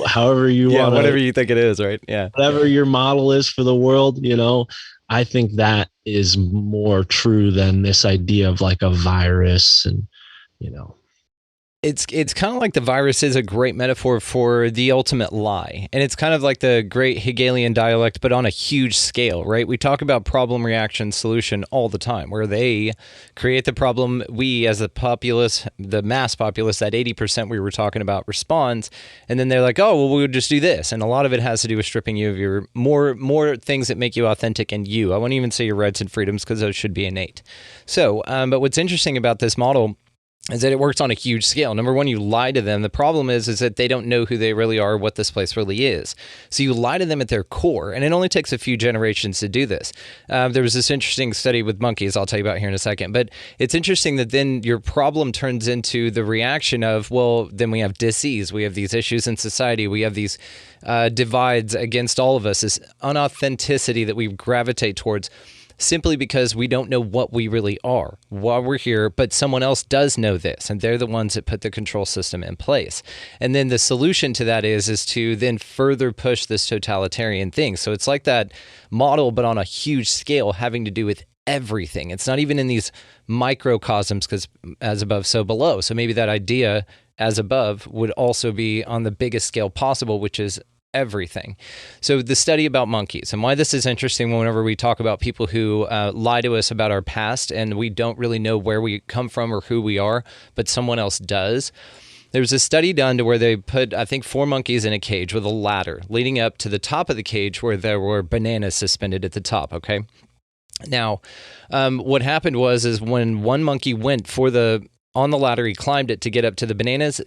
however you want. Whatever you think it is, right? Yeah. Whatever your model is for the world, I think that is more true than this idea of like a virus and, It's kind of like the virus is a great metaphor for the ultimate lie. And it's kind of like the great Hegelian dialect, but on a huge scale, right? We talk about problem, reaction, solution all the time, where they create the problem. We, as the populace, the mass populace, that 80% we were talking about, responds. And then they're like, oh, well, we'll just do this. And a lot of it has to do with stripping you of your more things that make you authentic and you. I won't even say your rights and freedoms, because those should be innate. So, but what's interesting about this model is that it works on a huge scale. Number one, you lie to them. The problem is that they don't know who they really are, what this place really is. So you lie to them at their core, and it only takes a few generations to do this. There was this interesting study with monkeys I'll tell you about here in a second, but it's interesting that then your problem turns into the reaction of, well, then we have dis-ease. We have these issues in society. We have these divides against all of us, this unauthenticity that we gravitate towards, simply because we don't know what we really are while we're here, but someone else does know this, and they're the ones that put the control system in place. And then the solution to that is to then further push this totalitarian thing. So it's like that model, but on a huge scale, having to do with everything. It's not even in these microcosms, because as above, so below. So maybe that idea as above would also be on the biggest scale possible, which is everything. So the study about monkeys, and why this is interesting whenever we talk about people who lie to us about our past and we don't really know where we come from or who we are, but someone else does. There was a study done to where they put, I think, 4 monkeys in a cage with a ladder leading up to the top of the cage where there were bananas suspended at the top, okay? Now, what happened is when one monkey went on the ladder, he climbed it to get up to the bananas,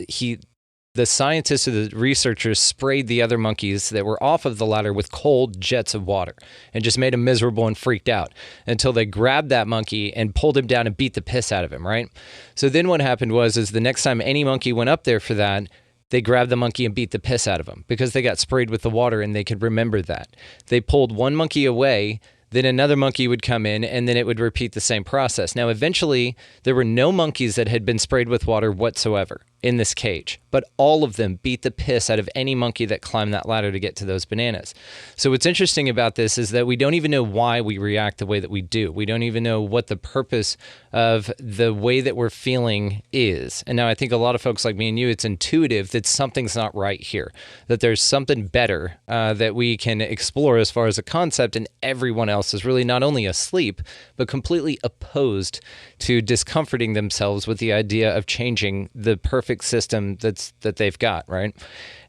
the scientists or the researchers sprayed the other monkeys that were off of the ladder with cold jets of water and just made them miserable and freaked out until they grabbed that monkey and pulled him down and beat the piss out of him, right? So then what happened is the next time any monkey went up there for that, they grabbed the monkey and beat the piss out of him because they got sprayed with the water and they could remember that. They pulled one monkey away, then another monkey would come in, and then it would repeat the same process. Now, eventually, there were no monkeys that had been sprayed with water whatsoever. in this cage, but all of them beat the piss out of any monkey that climbed that ladder to get to those bananas. So what's interesting about this is that we don't even know why we react the way that we do. We don't even know what the purpose of the way that we're feeling is. And now I think a lot of folks like me and you, it's intuitive that something's not right here, that there's something better that we can explore as far as a concept, and everyone else is really not only asleep, but completely opposed to discomforting themselves with the idea of changing the perfect system that they've got, right?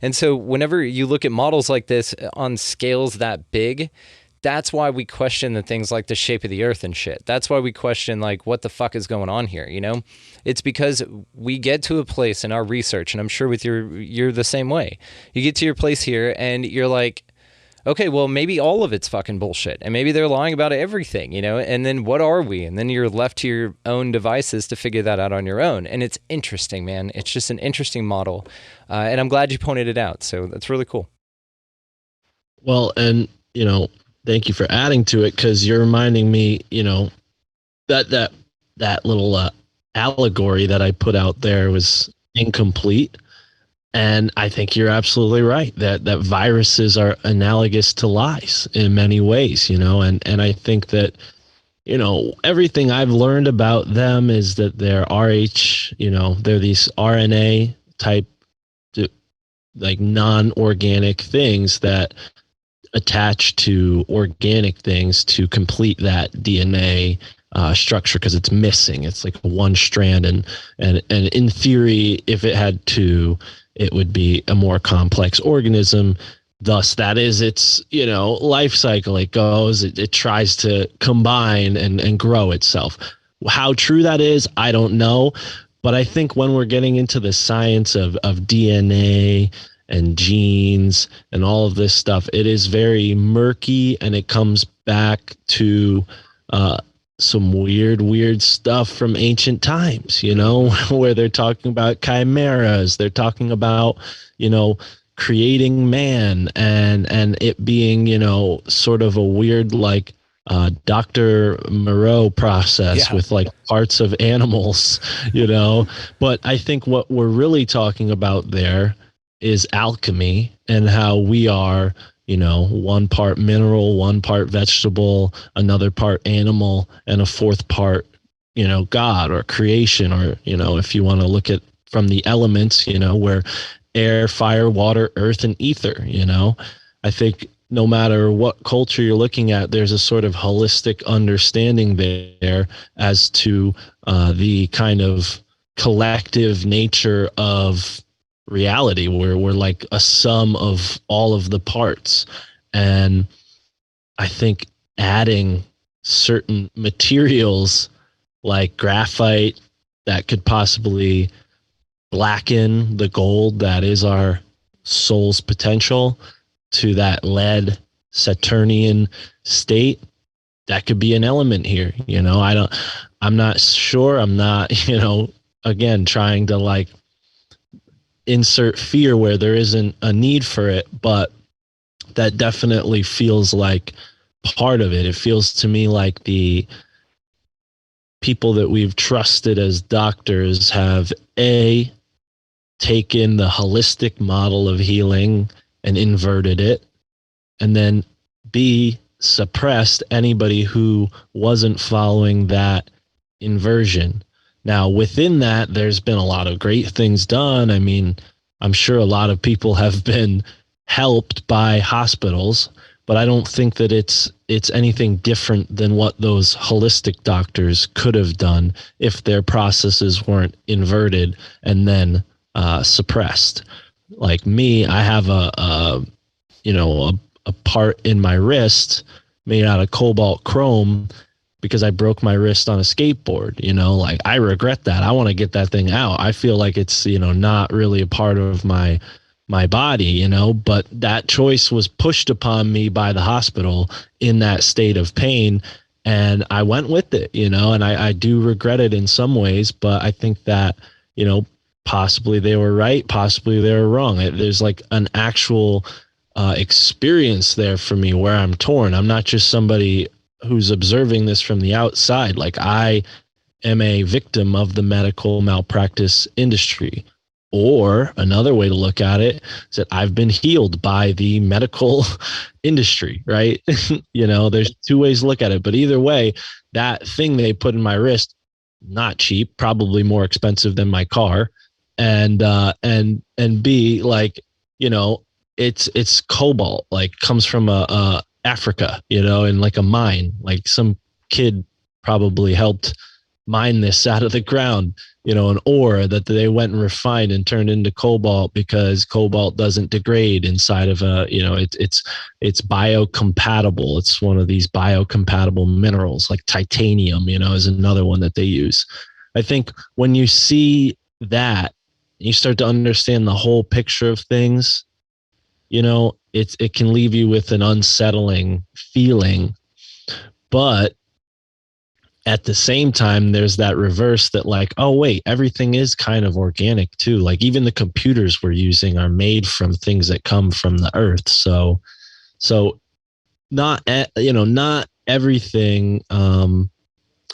And so whenever you look at models like this on scales that big, that's why we question the things like the shape of the earth and shit. That's why we question, like, what the fuck is going on here, you know? It's because we get to a place in our research, and I'm sure with you're the same way. You get to your place here and you're like, okay, well, maybe all of it's fucking bullshit, and maybe they're lying about everything, you know? And then what are we? And then you're left to your own devices to figure that out on your own. And it's interesting, man. It's just an interesting model. And I'm glad you pointed it out. So that's really cool. Well, and, you know, thank you for adding to it, because you're reminding me, you know, that little allegory that I put out there was incomplete. And I think you're absolutely right that viruses are analogous to lies in many ways, you know, and I think that, you know, everything I've learned about them is that they're you know, they're these RNA type, like non-organic things that attach to organic things to complete that DNA structure, because it's missing. It's like one strand, and in theory, if it had two, it would be a more complex organism. Thus, that is its, you know, life cycle. It goes, it tries to combine and grow itself. How true that is, I don't know. But I think when we're getting into the science of DNA and genes and all of this stuff, it is very murky, and it comes back to some weird stuff from ancient times, you know, where they're talking about chimeras, they're talking about, you know, creating man, and it being, you know, sort of a weird, like, Dr. Moreau process with like parts of animals, you know. But I think what we're really talking about there is alchemy, and how we are, you know, one part mineral, one part vegetable, another part animal, and a fourth part, you know, God or creation, or, you know, if you want to look at from the elements, you know, where air, fire, water, earth, and ether, you know. I think no matter what culture you're looking at, there's a sort of holistic understanding there as to the kind of collective nature of reality, where we're like a sum of all of the parts. And I think adding certain materials like graphite that could possibly blacken the gold that is our soul's potential to that lead Saturnian state, that could be an element here, you know. I'm not sure. I'm not, you know, again, trying to like insert fear where there isn't a need for it, but that definitely feels like part of it. It feels to me like the people that we've trusted as doctors have taken the holistic model of healing and inverted it, and then B, suppressed anybody who wasn't following that inversion. Now, within that, there's been a lot of great things done. I mean, I'm sure a lot of people have been helped by hospitals, but I don't think that it's anything different than what those holistic doctors could have done if their processes weren't inverted and then suppressed. Like me, I have a part in my wrist made out of cobalt chrome because I broke my wrist on a skateboard, you know. Like, I regret that. I want to get that thing out. I feel like it's, you know, not really a part of my body, you know, but that choice was pushed upon me by the hospital in that state of pain, and I went with it, you know, and I do regret it in some ways, but I think that, you know, possibly they were right, possibly they were wrong. There's like an actual experience there for me where I'm torn. I'm not just somebody who's observing this from the outside. Like, I am a victim of the medical malpractice industry. Or another way to look at it is that I've been healed by the medical industry, right? There's two ways to look at it. But either way, that thing they put in my wrist, not cheap, probably more expensive than my car. And B, like, it's cobalt, like comes from Africa, in like a mine, like some kid probably helped mine this out of the ground, an ore that they went and refined and turned into cobalt, because cobalt doesn't degrade inside of it's biocompatible. It's one of these biocompatible minerals, like titanium, is another one that they use. I think when you see that, you start to understand the whole picture of things, it can leave you with an unsettling feeling. But at the same time, there's that reverse that, like, oh, wait, everything is kind of organic too. Like even the computers we're using are made from things that come from the earth. So not everything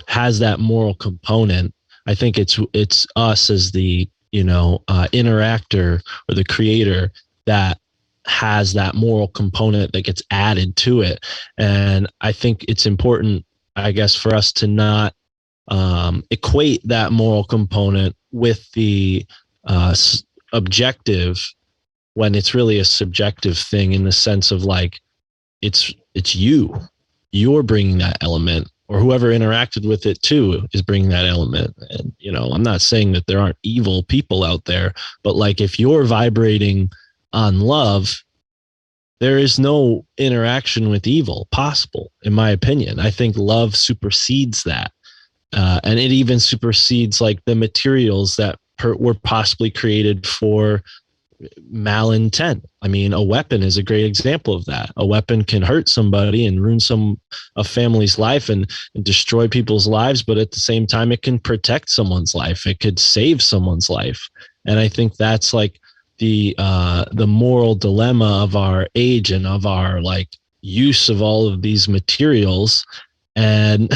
has that moral component. I think it's us as the, interactor or the creator that has that moral component that gets added to it. And I think it's important, I guess, for us to not equate that moral component with the objective, when it's really a subjective thing, in the sense of like, it's you're bringing that element, or whoever interacted with it too is bringing that element. And, I'm not saying that there aren't evil people out there, but like if you're vibrating on love, there is no interaction with evil possible, in my opinion. I think love supersedes that. And it even supersedes like the materials that were possibly created for malintent. I mean, a weapon is a great example of that. A weapon can hurt somebody and ruin a family's life and destroy people's lives, but at the same time, it can protect someone's life. It could save someone's life. And I think that's like the moral dilemma of our age and of our like use of all of these materials. And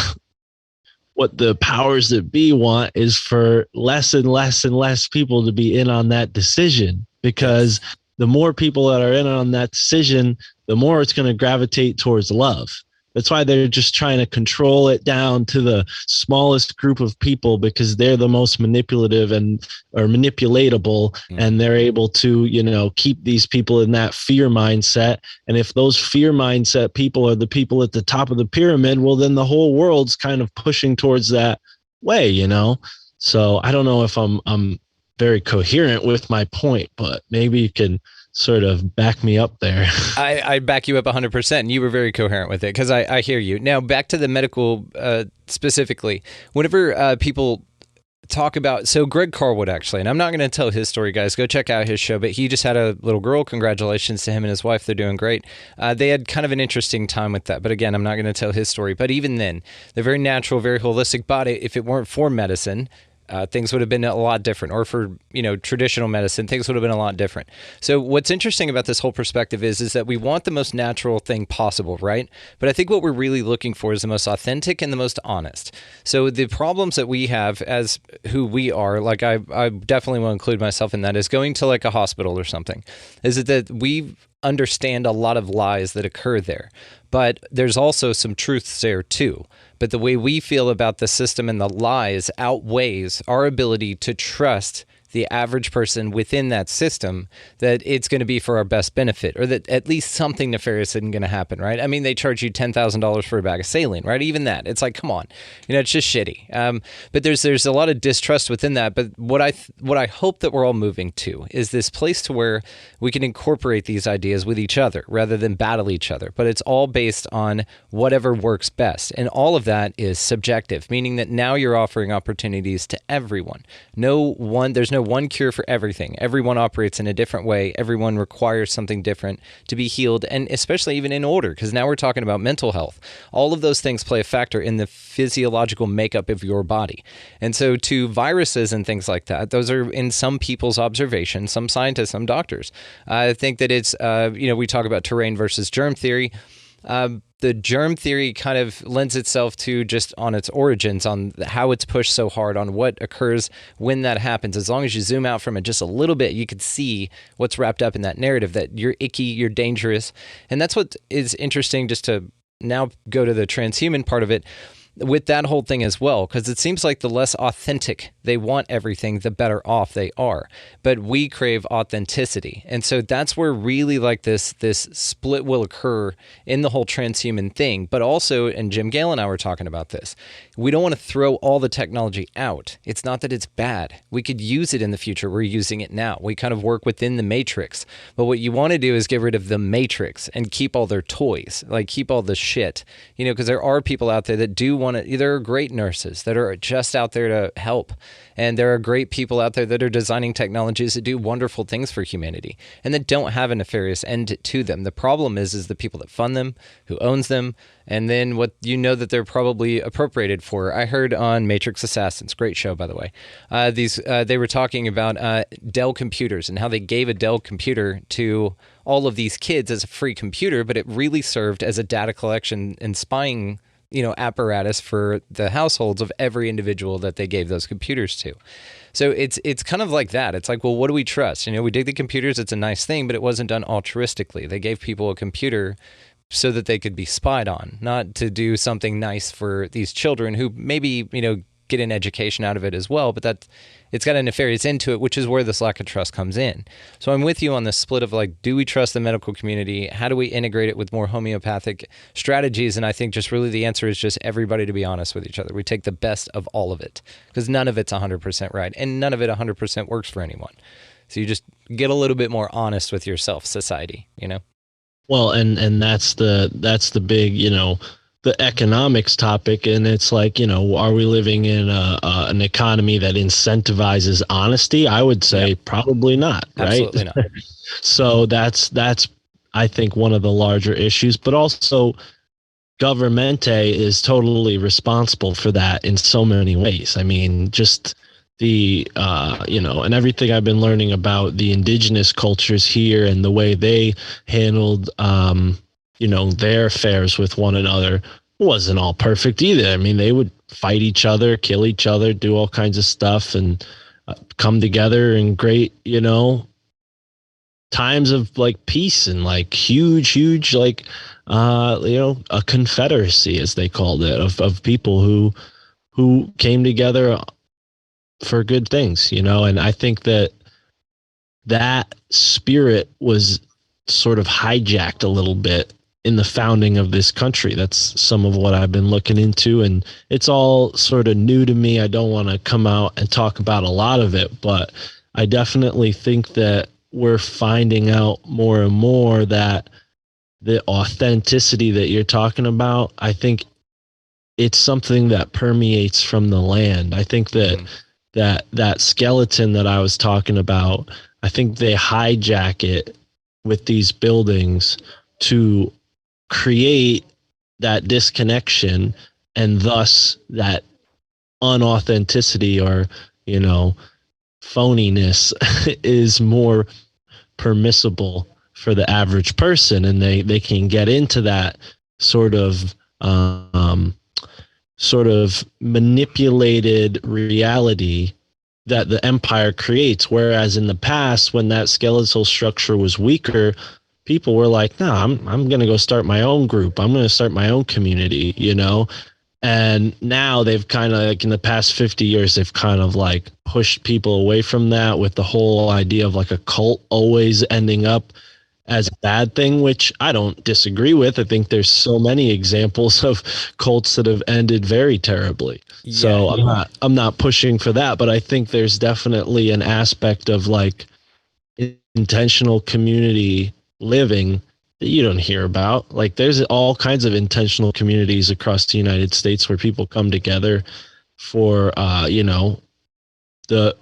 what the powers that be want is for less and less and less people to be in on that decision, because the more people that are in on that decision, the more it's going to gravitate towards love. That's why they're just trying to control it down to the smallest group of people, because they're the most manipulative or manipulatable, and they're able to, keep these people in that fear mindset. And if those fear mindset people are the people at the top of the pyramid, well, then the whole world's kind of pushing towards that way, So I don't know if I'm very coherent with my point, but maybe you can sort of back me up there. I back you up 100%. You were very coherent with it, because I hear you. Now, back to the medical specifically. Whenever people talk about, so Greg Carlwood, actually, and I'm not going to tell his story, guys. Go check out his show, but he just had a little girl. Congratulations to him and his wife. They're doing great. They had kind of an interesting time with that. But again, I'm not going to tell his story. But even then, they're very natural, very holistic body. If it weren't for medicine, things would have been a lot different. Or for, traditional medicine, things would have been a lot different. So what's interesting about this whole perspective is that we want the most natural thing possible, right? But I think what we're really looking for is the most authentic and the most honest. So the problems that we have as who we are, like I definitely will include myself in that, is going to like a hospital or something, is that we understand a lot of lies that occur there. But there's also some truths there too. But the way we feel about the system and the lies outweighs our ability to trust the average person within that system, that it's going to be for our best benefit, or that at least something nefarious isn't going to happen, right? I mean, they charge you $10,000 for a bag of saline, right? Even that, it's like, come on, it's just shitty. But there's a lot of distrust within that. But what I hope that we're all moving to is this place to where we can incorporate these ideas with each other rather than battle each other. But it's all based on whatever works best. And all of that is subjective, meaning that now you're offering opportunities to everyone. There's no one cure for everything. Everyone operates in a different way. Everyone requires something different to be healed, and especially even in order, because now we're talking about mental health. All of those things play a factor in the physiological makeup of your body. And so to viruses and things like that, those are in some people's observation, some scientists, some doctors. I think that it's, we talk about terrain versus germ theory. the germ theory kind of lends itself to just on its origins, on how it's pushed so hard, on what occurs when that happens. As long as you zoom out from it just a little bit, you could see what's wrapped up in that narrative, that you're icky, you're dangerous. And that's what is interesting, just to now go to the transhuman part of it, with that whole thing as well, because it seems like the less authentic they want everything, the better off they are. But we crave authenticity. And so that's where really like this split will occur in the whole transhuman thing. But also, and Jim Gale and I were talking about this, we don't want to throw all the technology out. It's not that it's bad. We could use it in the future. We're using it now. We kind of work within the matrix. But what you want to do is get rid of the matrix and keep all their toys, like keep all the shit, because there are people out there that do want to, there are great nurses that are just out there to help. And there are great people out there that are designing technologies that do wonderful things for humanity and that don't have a nefarious end to them. The problem is the people that fund them, who owns them, and then what that they're probably appropriated for. I heard on Matrix Assassins, great show, by the way, they were talking about Dell computers and how they gave a Dell computer to all of these kids as a free computer, but it really served as a data collection and spying apparatus for the households of every individual that they gave those computers to. So it's kind of like that. It's like, well, what do we trust? We dig the computers. It's a nice thing, but it wasn't done altruistically. They gave people a computer so that they could be spied on, not to do something nice for these children who maybe, get an education out of it as well, but it's got a nefarious end to it, which is where this lack of trust comes in. So I'm with you on the split of like, do we trust the medical community? How do we integrate it with more homeopathic strategies? And I think just really the answer is just everybody to be honest with each other. We take the best of all of it, because none of it's 100% right and none of it 100% works for anyone. So you just get a little bit more honest with yourself, society, Well, and that's the big, the economics topic. And it's like, are we living in an economy that incentivizes honesty? I would say probably not, right? Absolutely not. So that's I think one of the larger issues, but also governmente is totally responsible for that in so many ways. I mean, just the and everything I've been learning about the indigenous cultures here and the way they handled their affairs with one another wasn't all perfect either. I mean, they would fight each other, kill each other, do all kinds of stuff, and come together in great times of like peace and like huge like a confederacy, as they called it, of people who came together for good things, and I think that spirit was sort of hijacked a little bit in the founding of this country. That's some of what I've been looking into, and it's all sort of new to me. I don't want to come out and talk about a lot of it, but I definitely think that we're finding out more and more that the authenticity that you're talking about, I think it's something that permeates from the land. I think that skeleton that I was talking about, I think they hijack it with these buildings to create that disconnection, and thus that unauthenticity or phoniness is more permissible for the average person, and they can get into that sort of manipulated reality that the empire creates. Whereas in the past, when that skeletal structure was weaker, people were like, no, I'm going to go start my own group. I'm going to start my own community, And now they've kind of like in the past 50 years, they've kind of like pushed people away from that, with the whole idea of like a cult always ending up as a bad thing, which I don't disagree with. I think there's so many examples of cults that have ended very terribly. Yeah, so I'm not pushing for that, but I think there's definitely an aspect of like intentional community living that you don't hear about. Like there's all kinds of intentional communities across the United States where people come together for the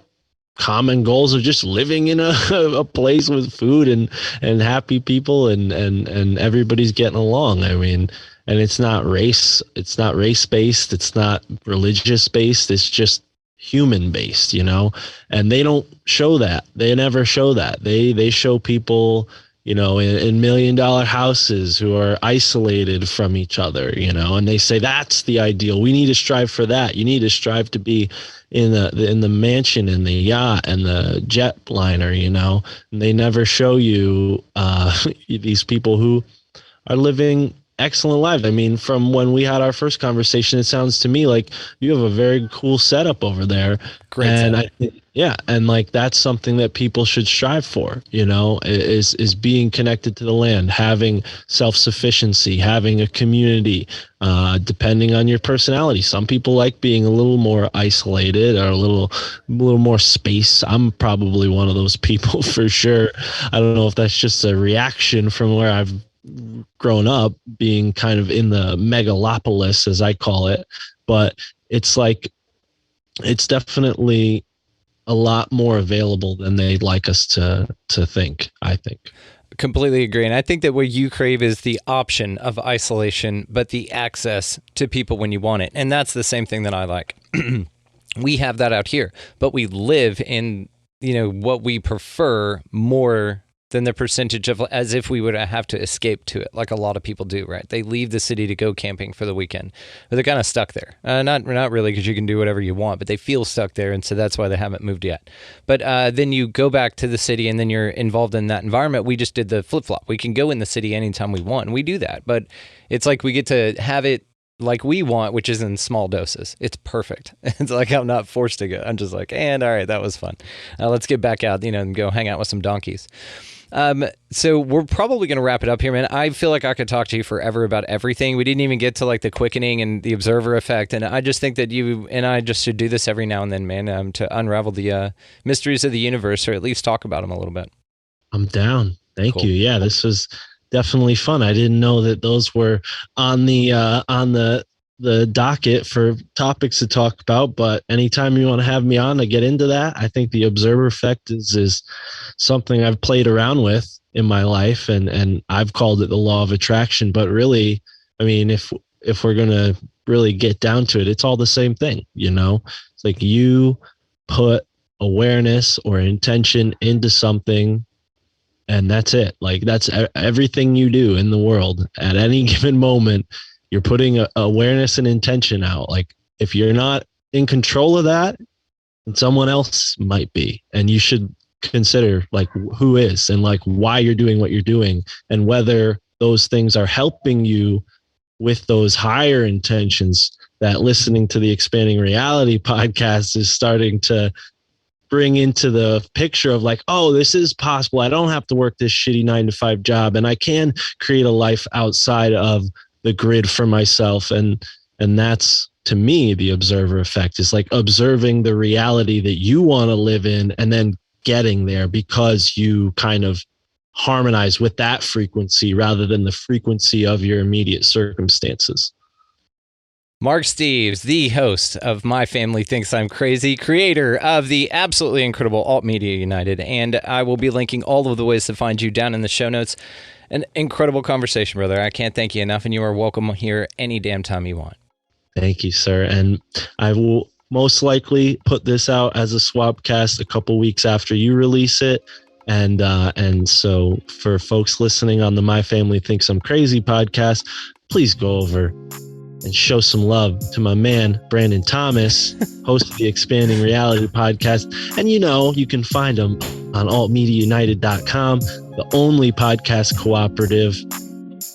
common goals of just living in a place with food and happy people and everybody's getting along. I mean, and it's not race based, it's not religious based, it's just human based, and they don't show that. They never show that. They show people in $1 million houses who are isolated from each other, and they say that's the ideal. We need to strive for that. You need to strive to be in the mansion and the yacht and the jetliner, and they never show you these people who are living excellent lives. I mean, from when we had our first conversation, it sounds to me like you have a very cool setup over there. Great and setup. and like that's something that people should strive for, is being connected to the land, having self-sufficiency, having a community, depending on your personality. Some people like being a little more isolated or a little more space. I'm probably one of those people for sure. I don't know if that's just a reaction from where I've grown up, being kind of in the megalopolis, as I call it, but it's like it's definitely a lot more available than they'd like us to think, I think. Completely agree. And I think that what you crave is the option of isolation, but the access to people when you want it. And that's the same thing that I like. We have that out here, but we live in, what we prefer more than the percentage of as if we would have to escape to it, like a lot of people do, right? They leave the city to go camping for the weekend, but they're kind of stuck there. Not really, because you can do whatever you want, but they feel stuck there, and so that's why they haven't moved yet. But then you go back to the city, and then you're involved in that environment. We just did the flip-flop. We can go in the city anytime we want, and we do that, but it's like we get to have it like we want, which is in small doses. It's perfect. It's like I'm not forced to go. I'm just like, and all right, that was fun. Let's get back out, and go hang out with some donkeys. So we're probably going to wrap it up here, man. I feel like I could talk to you forever about everything. We didn't even get to like the quickening and the observer effect. And I just think that you and I just should do this every now and then, man, to unravel the mysteries of the universe, or at least talk about them a little bit. I'm down. Thank you. Yeah, this was definitely fun. I didn't know that those were on the docket for topics to talk about, but anytime you want to have me on to get into that, I think the observer effect is something I've played around with in my life, and I've called it the law of attraction. But really, I mean, if we're going to really get down to it, it's all the same thing. It's like you put awareness or intention into something, and that's it. Like that's everything you do in the world at any given moment. You're putting awareness and intention out. Like if you're not in control of that, then someone else might be, and you should consider like who is, and like why you're doing what you're doing, and whether those things are helping you with those higher intentions that listening to the Expanding Reality podcast is starting to bring into the picture of like, oh, this is possible. I don't have to work this shitty 9-to-5 job, and I can create a life outside of the grid for myself. And that's, to me, the observer effect is like observing the reality that you want to live in, and then getting there because you kind of harmonize with that frequency rather than the frequency of your immediate circumstances. Mark Steeves, the host of My Family Thinks I'm Crazy, creator of the absolutely incredible Alt Media United, and I will be linking all of the ways to find you down in the show notes. An incredible conversation, brother. I can't thank you enough, and you are welcome here any damn time you want. Thank you, sir. And I will most likely put this out as a swapcast a couple weeks after you release it. And so for folks listening on the My Family Thinks I'm Crazy podcast, please go over and show some love to my man, Brandon Thomas, host of the Expanding Reality podcast. And you can find him on altmediaunited.com, the only podcast cooperative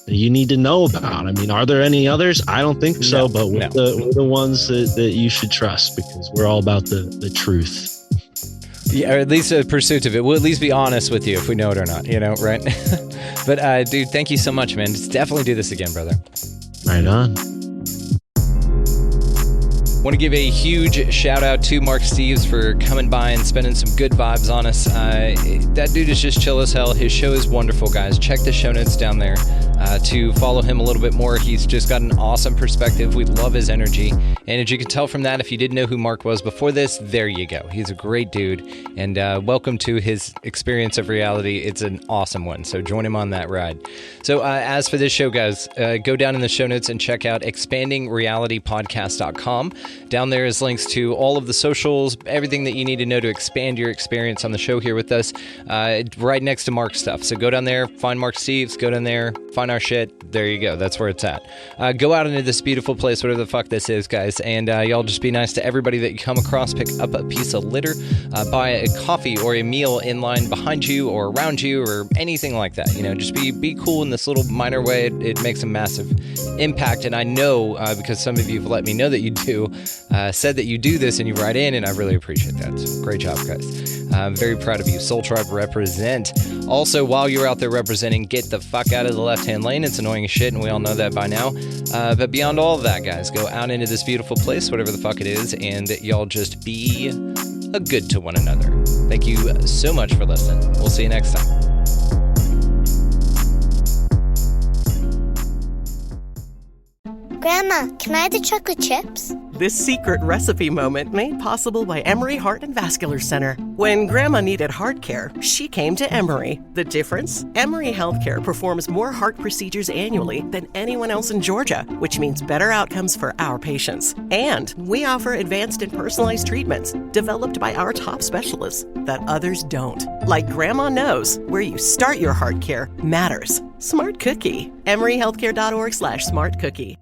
that you need to know about. I mean, are there any others? I don't think so, but we're the ones that you should trust, because we're all about the truth. Yeah, or at least a pursuit of it. We'll at least be honest with you if we know it or not, right? But dude, thank you so much, man. Let's definitely do this again, brother. Right on. Want to give a huge shout out to Mark Steeves for coming by and spending some good vibes on us. That dude is just chill as hell. His show is wonderful, guys. Check the show notes down there to follow him a little bit more. He's just got an awesome perspective. We love his energy. And as you can tell from that, if you didn't know who Mark was before this, there you go. He's a great dude. And welcome to his experience of reality. It's an awesome one. So join him on that ride. So as for this show, guys, go down in the show notes and check out expandingrealitypodcast.com. Down there is links to all of the socials, everything that you need to know to expand your experience on the show here with us, right next to Mark's stuff. So go down there, find Mark Steeves, go down there, find our shit. There you go. That's where it's at. Go out into this beautiful place, whatever the fuck this is, guys, and y'all just be nice to everybody that you come across. Pick up a piece of litter, buy a coffee or a meal in line behind you or around you or anything like that. You know, just be cool in this little minor way. It makes a massive impact, and I know because some of you have let me know that you do, said that you do this and you write in, and I really appreciate that. So great job, guys. I'm very proud of you. Soul Tribe represent. Also, while you're out there representing, get the fuck out of the left-hand lane. It's annoying as shit, and we all know that by now. But beyond all of that, guys, go out into this beautiful place, whatever the fuck it is, and y'all just be a good to one another. Thank you so much for listening. We'll see you next time. Grandma, can I have the chocolate chips? This secret recipe moment made possible by Emory Heart and Vascular Center. When Grandma needed heart care, she came to Emory. The difference? Emory Healthcare performs more heart procedures annually than anyone else in Georgia, which means better outcomes for our patients. And we offer advanced and personalized treatments developed by our top specialists that others don't. Like Grandma knows, where you start your heart care matters. Smart Cookie. EmoryHealthcare.org/smartcookie.